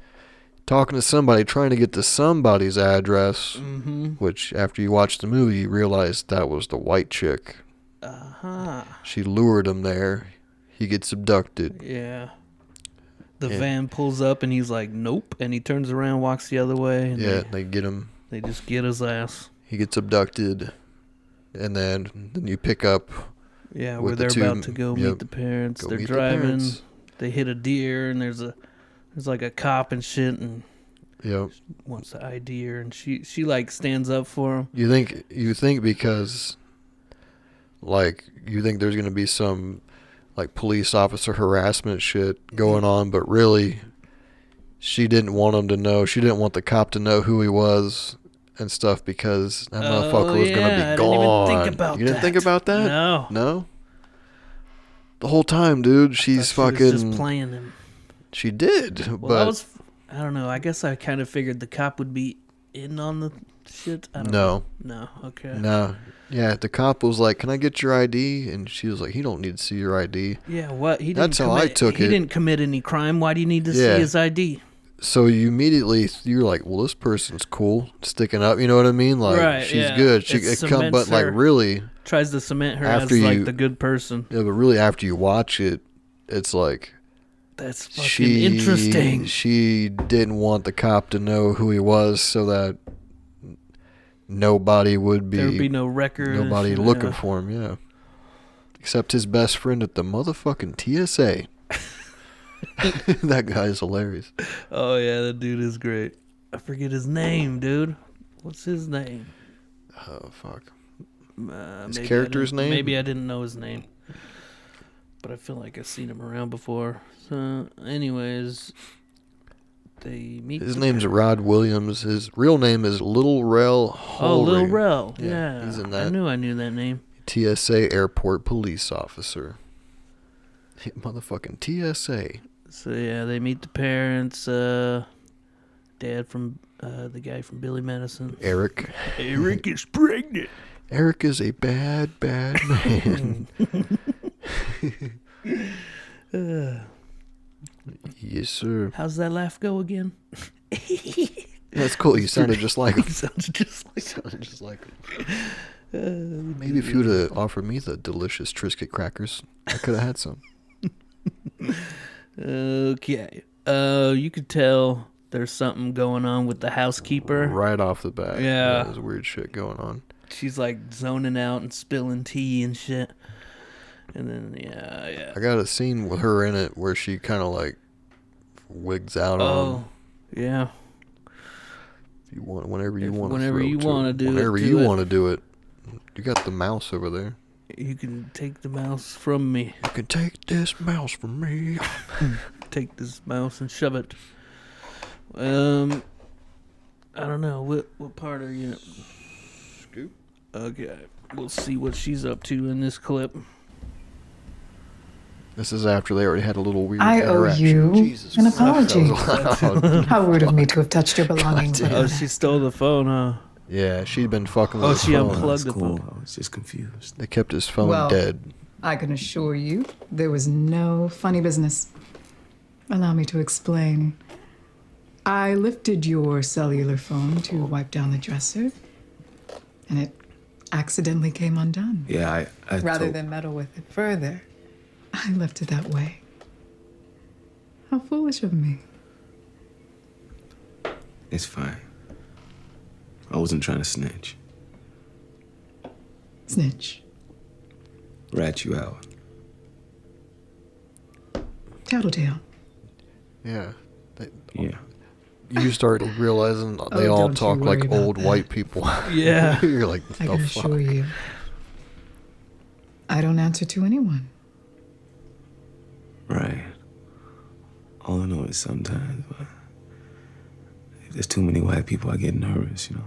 talking to somebody, trying to get to somebody's address, which after you watch the movie, you realize that was the white chick. She lured him there. He gets abducted. Yeah. The van pulls up and he's like, nope. And he turns around, walks the other way. And they get him. They just get his ass. He gets abducted. And then you pick up. Yeah, where they're about to go meet the parents. They're driving. They hit a deer and there's like a cop and shit and wants to ID her and she like stands up for him. You think because like you think there's gonna be some like police officer harassment shit going on, but really she didn't want him to know. She didn't want the cop to know who he was and stuff because that motherfucker was gonna be gone. You didn't think about that? No. The whole time, dude, she's fucking. She was just playing him. She did, but I don't know. I guess I kind of figured the cop would be in on the shit. I don't know. No. Okay. No. Yeah, the cop was like, "Can I get your ID?" And she was like, "He don't need to see your ID." Yeah, what? That's how I took it. He didn't commit any crime. Why do you need to see his ID? So you're like, well, this person's cool, sticking up. You know what I mean? Like, she's good. But like, really tries to cement her as like the good person. Yeah, but really, after you watch it, it's like that's fucking interesting. She didn't want the cop to know who he was, so that nobody would be. There would be no record. Nobody looking for him. Yeah, except his best friend at the motherfucking TSA. That guy is hilarious. Oh yeah, that dude is great. I forget his name, dude. What's his name? Oh fuck. His character's name? Maybe I didn't know his name, but I feel like I've seen him around before. So, anyways, they meet. His name's Rod Williams. His real name is Little Rel Hall. Oh, Little Rel. Yeah, he's in that. I knew that name. TSA airport police officer. Motherfucking TSA. So yeah, they meet the parents. Dad from the guy from Billy Madison. Eric. Eric is pregnant. Eric is a bad man. Yes, sir. How's that laugh go again? That's cool. You sounded just like him. Sounded just like him. Maybe if you would have offered me the delicious Triscuit crackers, I could have had some. Okay. You could tell there's something going on with the housekeeper. Right off the bat. Yeah. There's weird shit going on. She's like zoning out and spilling tea and shit. And then, yeah. I got a scene with her in it where she kind of like wigs out on. Oh, yeah. If you want, whenever you want to do it. Whenever you want to do it. You got the mouse over there. You can take the mouse from me. You can take this mouse from me. Take this mouse and shove it. I don't know. What part are you? Scoop. Okay. We'll see what she's up to in this clip. This is after they already had a little weird I owe interaction. you Jesus an Christ, apology. that was loud. How rude of me to have touched your belongings. Oh, she stole the phone, huh? Yeah, she'd been fucking with his she phone. unplugged the Cool. phone. I was just confused. They kept his phone Well, dead. I can assure you there was no funny business. Allow me to explain. I lifted your cellular phone to wipe down the dresser, and it accidentally came undone. Yeah, I Rather than meddle with it further, I left it that way. How foolish of me. It's fine. I wasn't trying to snitch. Snitch. Rat you out. Tattletale. Yeah. Yeah. You start realizing they Oh, all don't you talk worry like about old that. white people. Yeah. You're like, I the can fuck? assure you, I don't answer to anyone. Right. All I know is sometimes, but if there's too many white people, I get nervous, you know?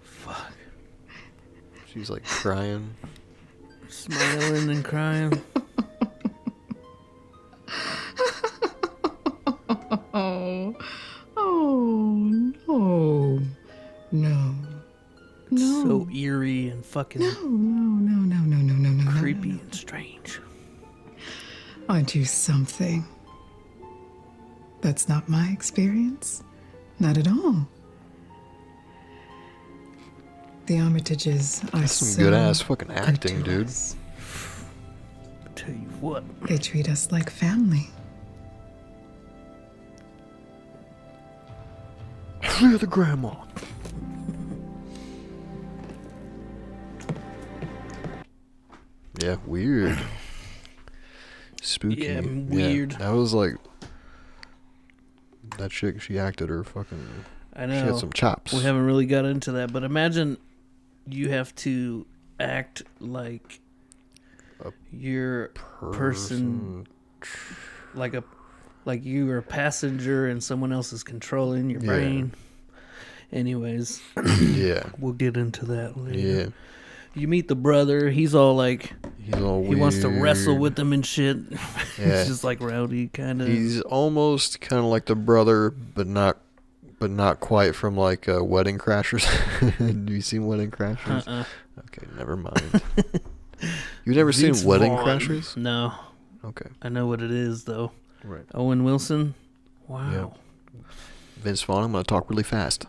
Fuck. She's like crying. Smiling and crying. Oh, no. So eerie and fucking No. creepy and strange. Aren't you something? That's not my experience. Not at all. The Armitages are Some good ass fucking good acting, to dude. us. Tell you what. They treat us like family. You're the grandma. Yeah, weird. Spooky. Yeah, weird. That was like that chick. She acted her fucking. I know. She had some chops. We haven't really got into that, but imagine you have to act like you're person like you are a passenger and someone else is controlling your brain. Anyways, Yeah. we'll get into that later. Yeah. You meet the brother. He's all like, He's all weird. he wants to wrestle with them and shit. Yeah. He's just like rowdy kind of. He's almost kind of like the brother, but not quite from like Wedding Crashers. Have you seen Wedding Crashers? Okay, never mind. You've never Vince seen Wedding Vaughn. Crashers? No. Okay. I know what it is though. Right. Owen Wilson. Wow. Yeah. Vince Vaughn, I'm going to talk really fast.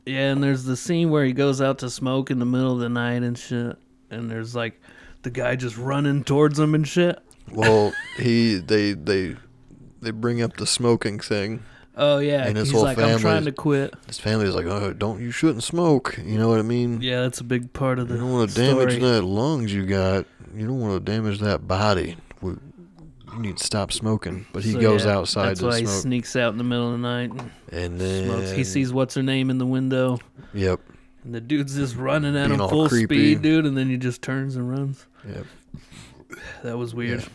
Yeah, and there's the scene where he goes out to smoke in the middle of the night and shit, and there's like the guy just running towards him and shit. Well, they bring up the smoking thing. Oh yeah, And his he's whole like, I'm trying to quit. His family's like, oh, you shouldn't smoke. You know what I mean? Yeah, that's a big part of the You don't want to damage story. that lungs you got. You don't want to damage that body. You need to stop smoking. But he So, goes yeah, outside that's to why he smoke. sneaks out in the middle of the night and And then smokes. He sees what's her name in the window, Yep. and the dude's just running at Being him all full creepy. speed, dude, and then he just turns and runs. Yep. That was weird.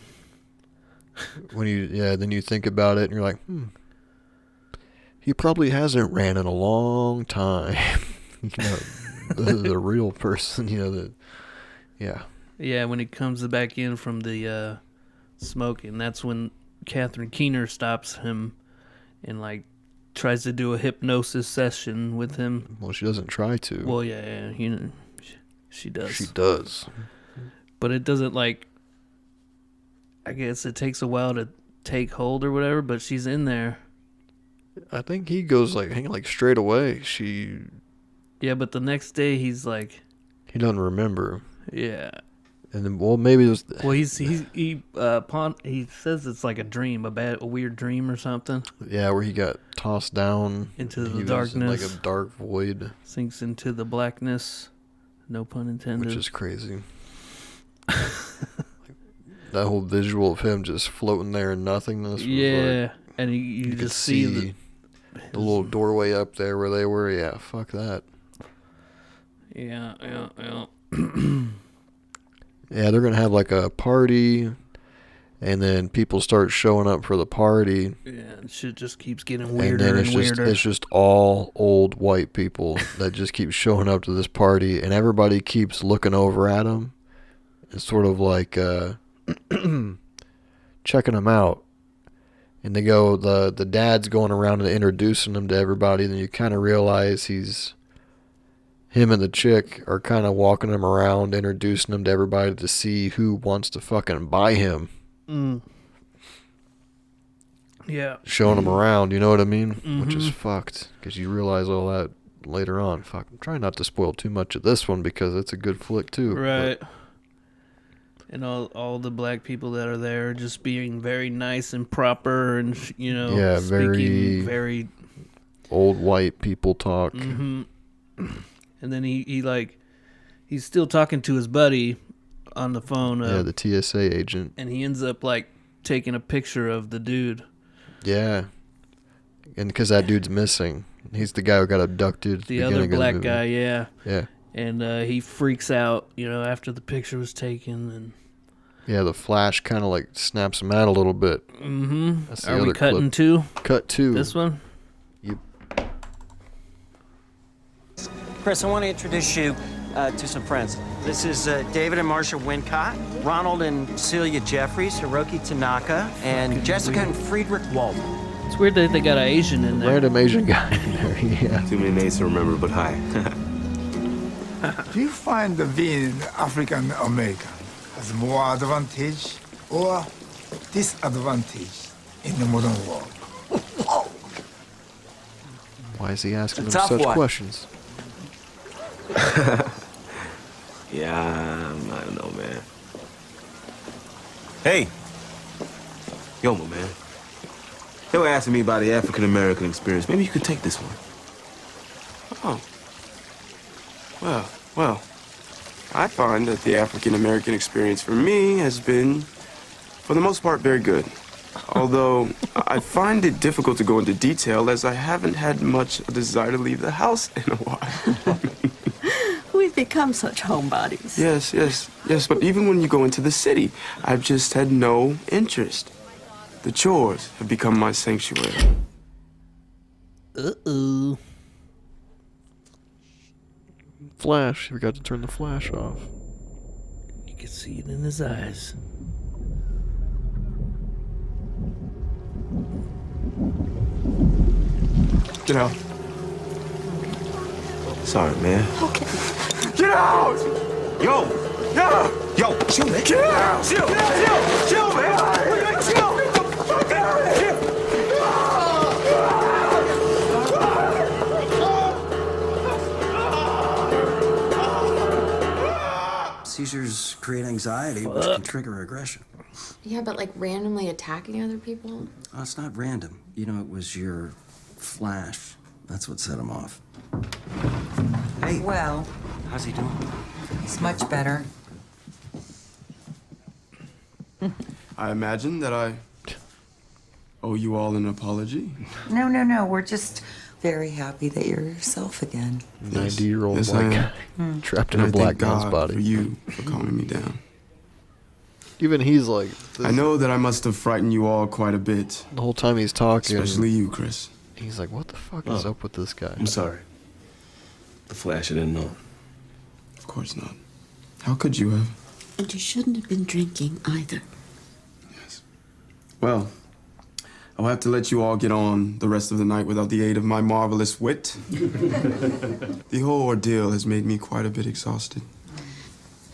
Yeah. Then you think about it and you're like, he probably hasn't ran in a long time. You know, the real person, you know, yeah. Yeah, when he comes back in from the smoking, that's when Catherine Keener stops him and like tries to do a hypnosis session with him. Well, she doesn't try to. Well, yeah, you know, she does. She does. But it doesn't like. I guess it takes a while to take hold or whatever, but she's in there. I think he goes like straight away. Yeah, but the next day he's like, he doesn't remember. Yeah. And then, well, maybe it was. Well, he says it's like a dream, a weird dream or something. Yeah, where he got tossed down into the darkness, like a dark void, sinks into the blackness. No pun intended. Which is crazy. That whole visual of him just floating there in nothingness. Yeah, and you just see the little doorway up there where they were. Yeah, fuck that. Yeah. Yeah, they're gonna have like a party, and then people start showing up for the party. Yeah, and shit just keeps getting weirder and weirder. It's just all old white people that just keep showing up to this party, and everybody keeps looking over at them. It's sort of like checking them out. And they go, the dad's going around and introducing them to everybody, and then you kind of realize him and the chick are kind of walking him around, introducing him to everybody to see who wants to fucking buy him. Yeah. Showing him around, you know what I mean? Mm-hmm. Which is fucked, because you realize all that later on. Fuck, I'm trying not to spoil too much of this one, because it's a good flick too. Right. And all the black people that are there just being very nice and proper and, yeah, speaking very old white people talk. Mm-hmm. And then he's still talking to his buddy on the phone. Yeah, the TSA agent. And he ends up taking a picture of the dude. Yeah. And because that dude's missing. He's the guy who got abducted. The other black guy, yeah. Yeah. And he freaks out, after the picture was taken. And yeah, the flash kind of snaps him out a little bit. Mm-hmm. Are we cutting to? Cut to. This one? Chris, I want to introduce you to some friends. This is David and Marcia Wincott, Ronald and Celia Jeffries, Hiroki Tanaka, and Jessica and Friedrich Walden. It's weird that they got an Asian in there. Random Asian guy in there, yeah. Too many names to remember, but hi. Do you find being African American has more advantage or disadvantage in the modern world? Why is he asking them such questions? Yeah, I don't know, man. Hey! Yo, my man. They were asking me about the African-American experience. Maybe you could take this one. Oh. Well, I find that the African-American experience for me has been, for the most part, very good. Although, I find it difficult to go into detail as I haven't had much desire to leave the house in a while. We've become such homebodies. Yes, but even when you go into the city, I've just had no interest. The chores have become my sanctuary. Uh-oh. Flash. We got to turn the flash off. You can see it in his eyes. Get out. Sorry, man. Okay. Get out! Yo! No! Yo, chill, man. Get out! Chill, man. We're gonna chill! Get the fuck out of here! Seizures create anxiety, which can trigger aggression. Yeah, but randomly attacking other people? Oh, it's not random. It was your flash. That's what set him off. Hey. Well, how's he doing? he's much better. I imagine that I owe you all an apology. No. We're just very happy that you're yourself again. 90-year-old Yes, black I guy am. trapped in And a I black thank man's God body. for you for calming me down. Even he's like... I know that I must have frightened you all quite a bit. The whole time he's talking... Especially you, Chris. He's like, what the fuck is up with this guy? I'm sorry. The Flash, I didn't know. Of course not. How could you have? And you shouldn't have been drinking either. Yes. Well, I'll have to let you all get on the rest of the night without the aid of my marvelous wit. The whole ordeal has made me quite a bit exhausted.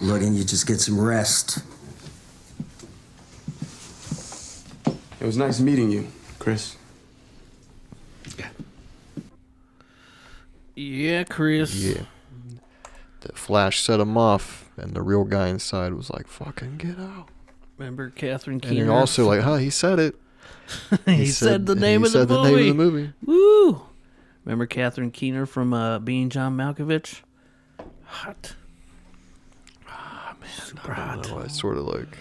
Logan, you just get some rest. It was nice meeting you, Chris. Yeah, Chris. Yeah. The Flash set him off, and the real guy inside was like, fucking get out. Remember Catherine And Keener? you're also like, he said it. he said the name of the movie. Woo! Remember Catherine Keener from Being John Malkovich? Hot. Ah, man. Super hot. I sort of like...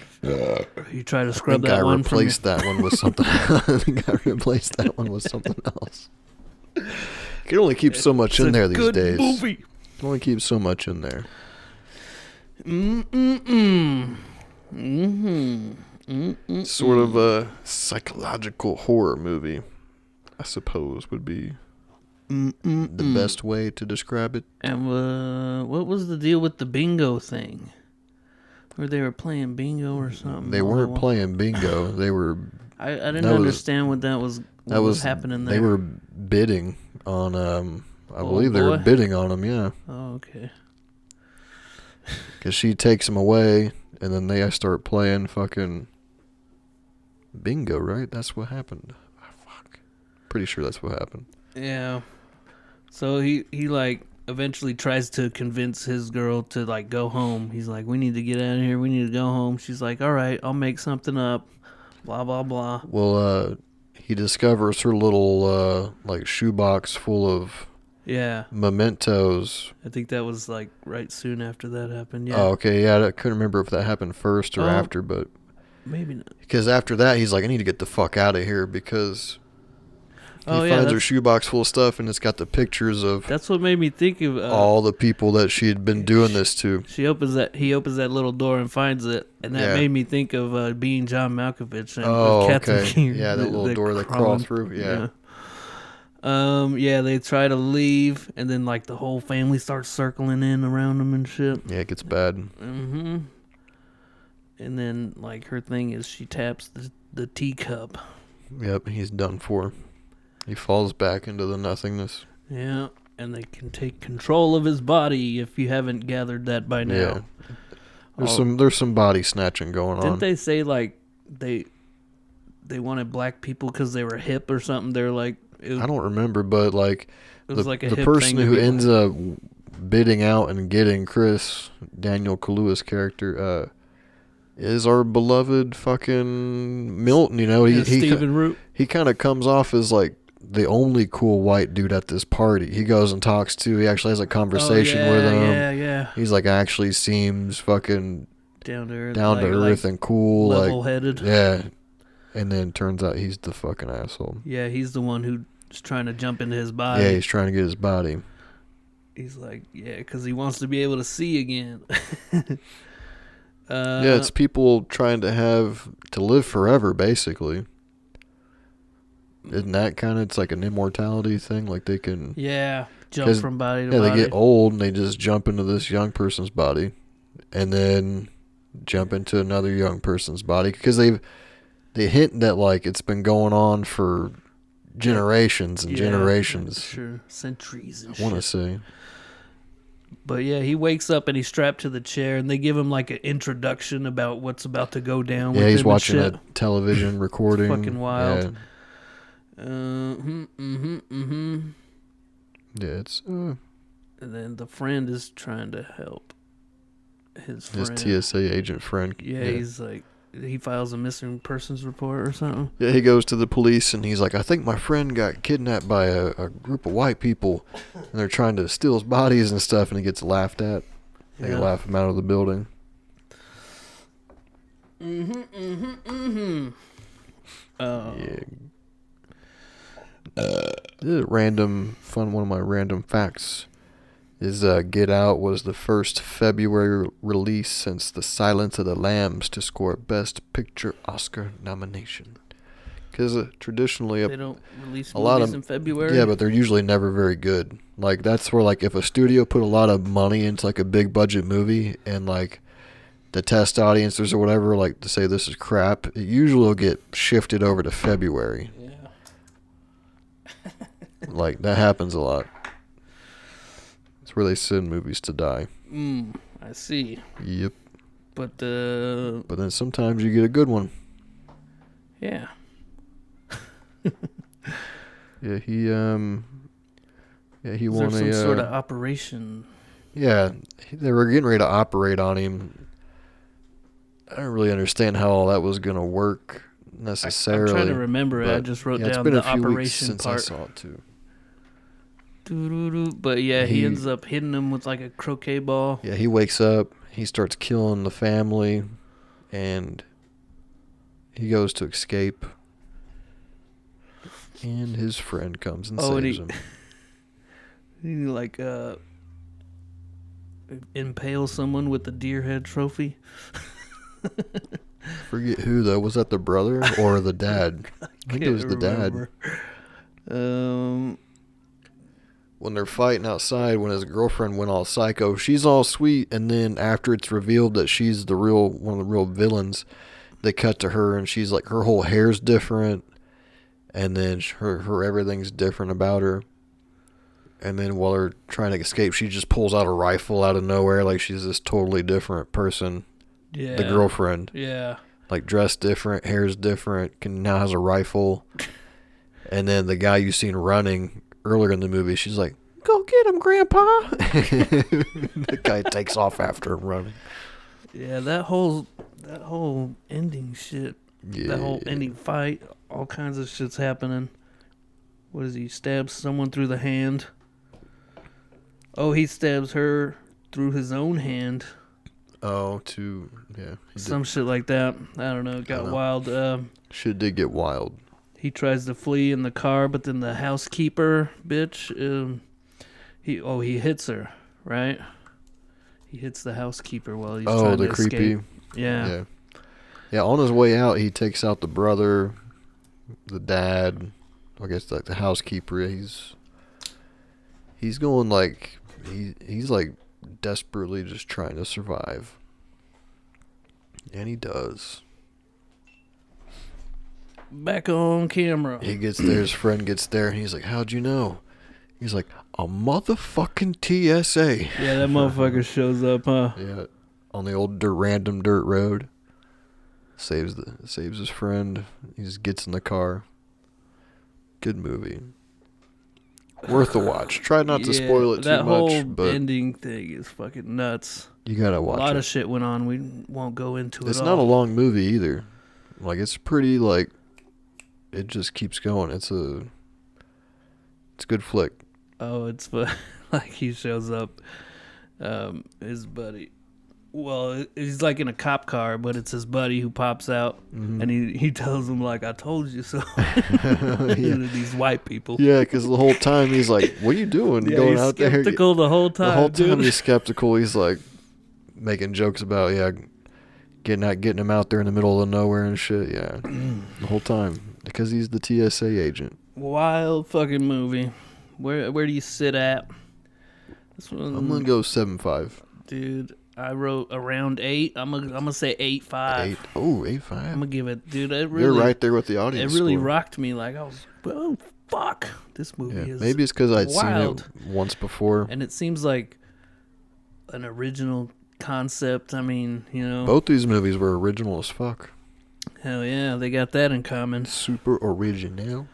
You try to scrub that one from I replaced that one with something. I think I replaced that one with something else. You can only keep so much in there these days. Movie. You can only keep so much in there. Sort of a psychological horror movie, I suppose, would be the best way to describe it. And what was the deal with the bingo thing? Or they were playing bingo or something? They weren't playing bingo. They were... I didn't understand what that was. What was happening there? They were bidding on... I believe they were bidding on him, yeah. Oh, okay. Because she takes him away, and then they start playing fucking bingo, right? That's what happened. Oh, fuck. Pretty sure that's what happened. Yeah. So he like eventually tries to convince his girl to like go home. He's like, we need to get out of here. We need to go home. She's like, all right, I'll make something up. Blah, blah, blah. Well, he discovers her little like shoebox full of mementos. I think that was like right soon after that happened. Yeah. Oh, okay. Yeah, I couldn't remember if that happened first or after, but maybe not. Because after that, he's like, I need to get the fuck out of here because he finds her shoebox full of stuff, and it's got the pictures of. That's what made me think of all the people that she had been doing this to. He opens that little door and finds it, and that made me think of Being John Malkovich. And Catherine Keener, yeah, that little door they crawl through. Yeah. They try to leave, and then like the whole family starts circling in around them and shit. Yeah, it gets bad. Mm-hmm. And then like her thing is she taps the teacup. Yep, he's done for. He falls back into the nothingness. Yeah, and they can take control of his body if you haven't gathered that by now. Yeah. There's some body snatching going on. Didn't they say like they wanted black people because they were hip or something? They're like, I don't remember, but like it was like a the hip person thing who ends up bidding out and getting Chris, Daniel Kaluuya's character, is our beloved fucking Milton. You know, Stephen Root. He kind of comes off as like the only cool white dude at this party. He goes and talks to. He actually has a conversation with him. Yeah. He's like actually seems fucking down to earth and cool, level-headed. Yeah. And then turns out he's the fucking asshole. Yeah, he's the one who's trying to jump into his body. Yeah, he's trying to get his body. He's like, because he wants to be able to see again. Yeah, it's people trying to live forever, basically. Isn't that kind of, it's like an immortality thing? Like they can... Yeah, jump from body to body. Yeah, they get old and they just jump into this young person's body. And then jump into another young person's body. Because they hint that like it's been going on for generations and generations. Sure, centuries and I want to say. But yeah, he wakes up and he's strapped to the chair, and they give him like an introduction about what's about to go down. Yeah, he's watching a television recording. Fucking wild. Yeah. Yeah, it's. And then the friend is trying to help his friend. His TSA agent friend. Yeah, he's like, he files a missing persons report or something. Yeah, he goes to the police and he's like, I think my friend got kidnapped by a group of white people, and they're trying to steal his bodies and stuff, and he gets laughed at. They laugh him out of the building. Yeah. One of my random facts is Get Out was the first February release since The Silence of the Lambs to score Best Picture Oscar nomination. Because traditionally they don't release movies in February. Yeah, but they're usually never very good. Like that's where like if a studio put a lot of money into like a big budget movie and like the test audiences or whatever like to say this is crap, it usually will get shifted over to February. Yeah. Like that happens a lot. It's where they send movies to die. I see. Yep. But then sometimes you get a good one. Yeah. Yeah, he won some sort of operation. Yeah, they were getting ready to operate on him. I don't really understand how all that was gonna work necessarily. I'm trying to remember it. I just wrote down the operation part. Since I saw it too. But yeah, he ends up hitting him with like a croquet ball. Yeah, he wakes up. He starts killing the family, and he goes to escape. And his friend comes and saves him. He like impale someone with the deer head trophy. Forget who though. Was that the brother or the dad? I think it was the dad. When they're fighting outside, when his girlfriend went all psycho, she's all sweet, and then after it's revealed that she's one of the real villains, they cut to her, and she's like, her whole hair's different, and then her everything's different about her. And then while they're trying to escape, she just pulls out a rifle out of nowhere, like she's this totally different person. Yeah. The girlfriend. Yeah. Like dressed different, hair's different, now has a rifle. And then the guy you've seen running earlier in the movie, she's like, "Go get him, Grandpa." The guy takes off after him running. Yeah, that whole ending shit. Yeah. That whole ending fight, all kinds of shit's happening. What is he? Stabs someone through the hand. Oh, he stabs her through his own hand. Oh, some shit like that. I don't know. It got wild. Shit did get wild. He tries to flee in the car, but then the housekeeper bitch, he hits her, right? He hits the housekeeper while he's trying to escape. Creepy. Yeah. Yeah, on his way out, he takes out the brother, the dad, I guess like the housekeeper. He's going like, he's like desperately just trying to survive. And he does. Back on camera. He gets there, his friend gets there, and he's like, "How'd you know?" He's like, "A motherfucking TSA." Yeah, that motherfucker shows up, huh? Yeah, on the old random dirt road. Saves his friend. He just gets in the car. Good movie. Worth a watch. Try not to spoil it too much. That whole but ending thing is fucking nuts. You gotta watch it. A lot of shit went on. We won't go into it. It's not a long movie either. Like, it's pretty, like, it just keeps going. It's a good flick. Oh, it's like he shows up, his buddy. Well, he's like in a cop car, but it's his buddy who pops out, and he tells him like, "I told you so." These white people. Yeah, because the whole time he's like, "What are you doing? Yeah, going he's out there?" Skeptical the whole time. The whole time dude. he's skeptical. He's like making jokes about getting him out there in the middle of nowhere and shit. Yeah, the whole time because he's the TSA agent. Wild fucking movie. Where do you sit at? This one, I'm gonna go 7.5. Dude, I wrote around 8. I'm gonna say 8.5. 8.5. I'm gonna give it, dude. It really, you're right there with the audience. It really score. rocked me. Like I was, oh fuck, this movie is. Maybe it's because I'd wild. seen it once before, and it seems like an original concept. I mean, you know, both these movies were original as fuck. Hell yeah, they got that in common. Super original.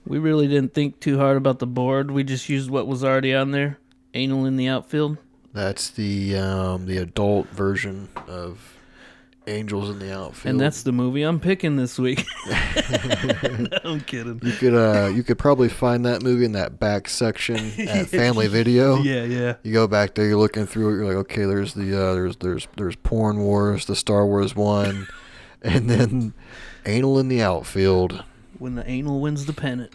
We really didn't think too hard about the board. We just used what was already on there. Anal in the Outfield. That's the adult version of Angels in the Outfield. And that's the movie I'm picking this week. No, I'm kidding. You could probably find that movie in that back section at Family Video. Yeah. You go back there, you're looking through it, you're like, okay, there's the there's Porn Wars, the Star Wars one, and then Anal in the Outfield. When the anal wins the pennant.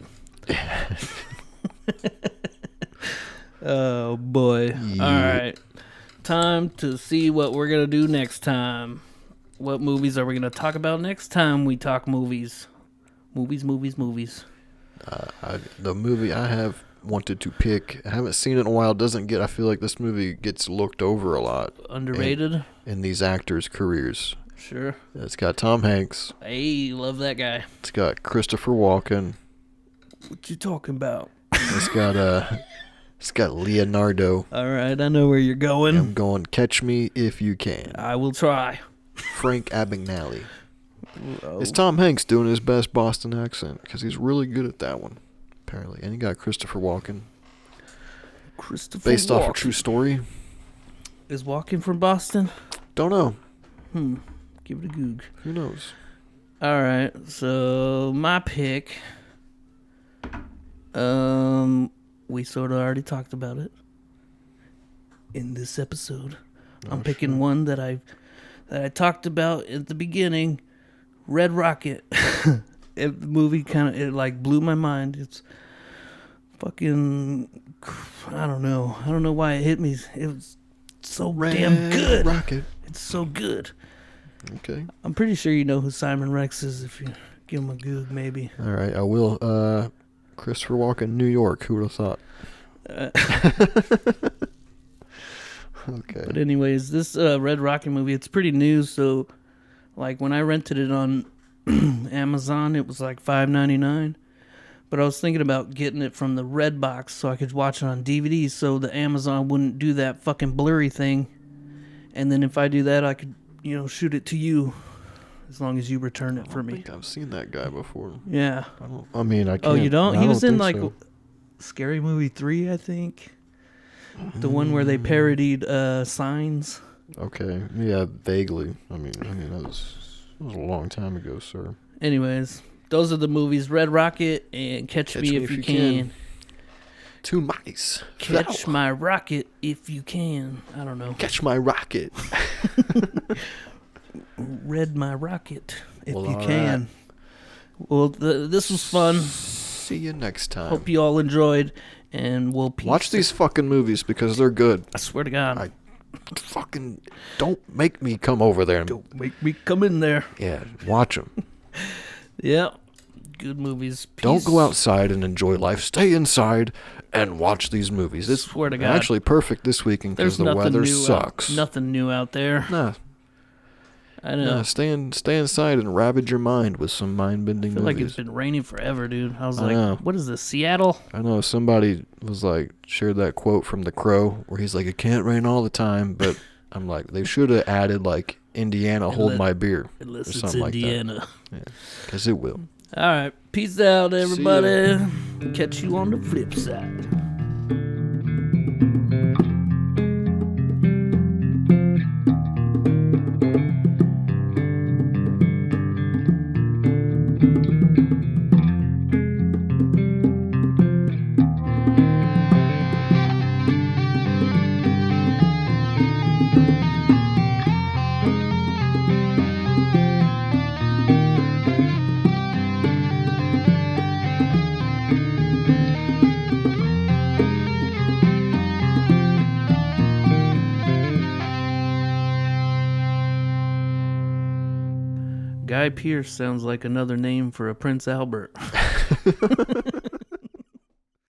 Oh, boy. Yeah. All right. Time to see what we're going to do next time. What movies are we going to talk about next time we talk movies? Movies. The movie I have wanted to pick, I haven't seen it in a while, I feel like this movie gets looked over a lot. Underrated? In these actors' careers. Sure. It's got Tom Hanks. Hey, love that guy. It's got Christopher Walken. What you talking about? It's got Leonardo. All right, I know where you're going. I'm going Catch Me If You Can. I will try. Frank Abagnale. It's Tom Hanks doing his best Boston accent because he's really good at that one, apparently. And you got Christopher Walken. Based off a true story. Is Walken from Boston? Don't know. Give it a goog. Who knows? All right, so my pick. We sort of already talked about it in this episode. I'm picking one that I talked about at the beginning. Red Rocket. The movie it like blew my mind. It's fucking, I don't know why it hit me. It was so damn good. Rocket. It's so good. Okay. I'm pretty sure you know who Simon Rex is if you give him a goog, maybe. All right, I will. Christopher Walken, New York. Who would have thought? Okay. But anyways, this Red Rocket movie, it's pretty new. So, like when I rented it on Amazon, it was like $5.99. But I was thinking about getting it from the Red Box so I could watch it on DVD, so the Amazon wouldn't do that fucking blurry thing. And then if I do that, I could, shoot it to you, as long as you return it for me. I think I've seen that guy before. Yeah. I can't. Oh, you don't? He was in like so. Scary Movie 3, I think. The one where they parodied Signs. Okay. Yeah, vaguely. I mean that was a long time ago, sir. Anyways, those are the movies: Red Rocket and Catch Me If You Can. Two mice. Catch my rocket if you can. I don't know. Catch my rocket. Red my rocket if you can. Right. Well, this was fun. See you next time. Hope you all enjoyed, and we'll watch these fucking movies because they're good. I swear to God. Fucking don't make me come over there. Don't make me come in there. Yeah, watch them. Yeah, good movies. Peace. Don't go outside and enjoy life. Stay inside and watch these movies. It's swear to God. Actually perfect this weekend because the weather sucks. Nothing new out there. Nah. I know. Nah, stay inside and ravage your mind with some mind-bending movies. I feel like it's been raining forever, dude. I was like, what is this, Seattle? I know. Somebody was like, shared that quote from The Crow where he's like, it can't rain all the time, but I'm like, they should have added like Indiana, hold my beer. Unless or something it's Indiana. Like that. Because it will. All right. Peace out, everybody. Catch you on the flip side. Guy Pearce sounds like another name for a Prince Albert.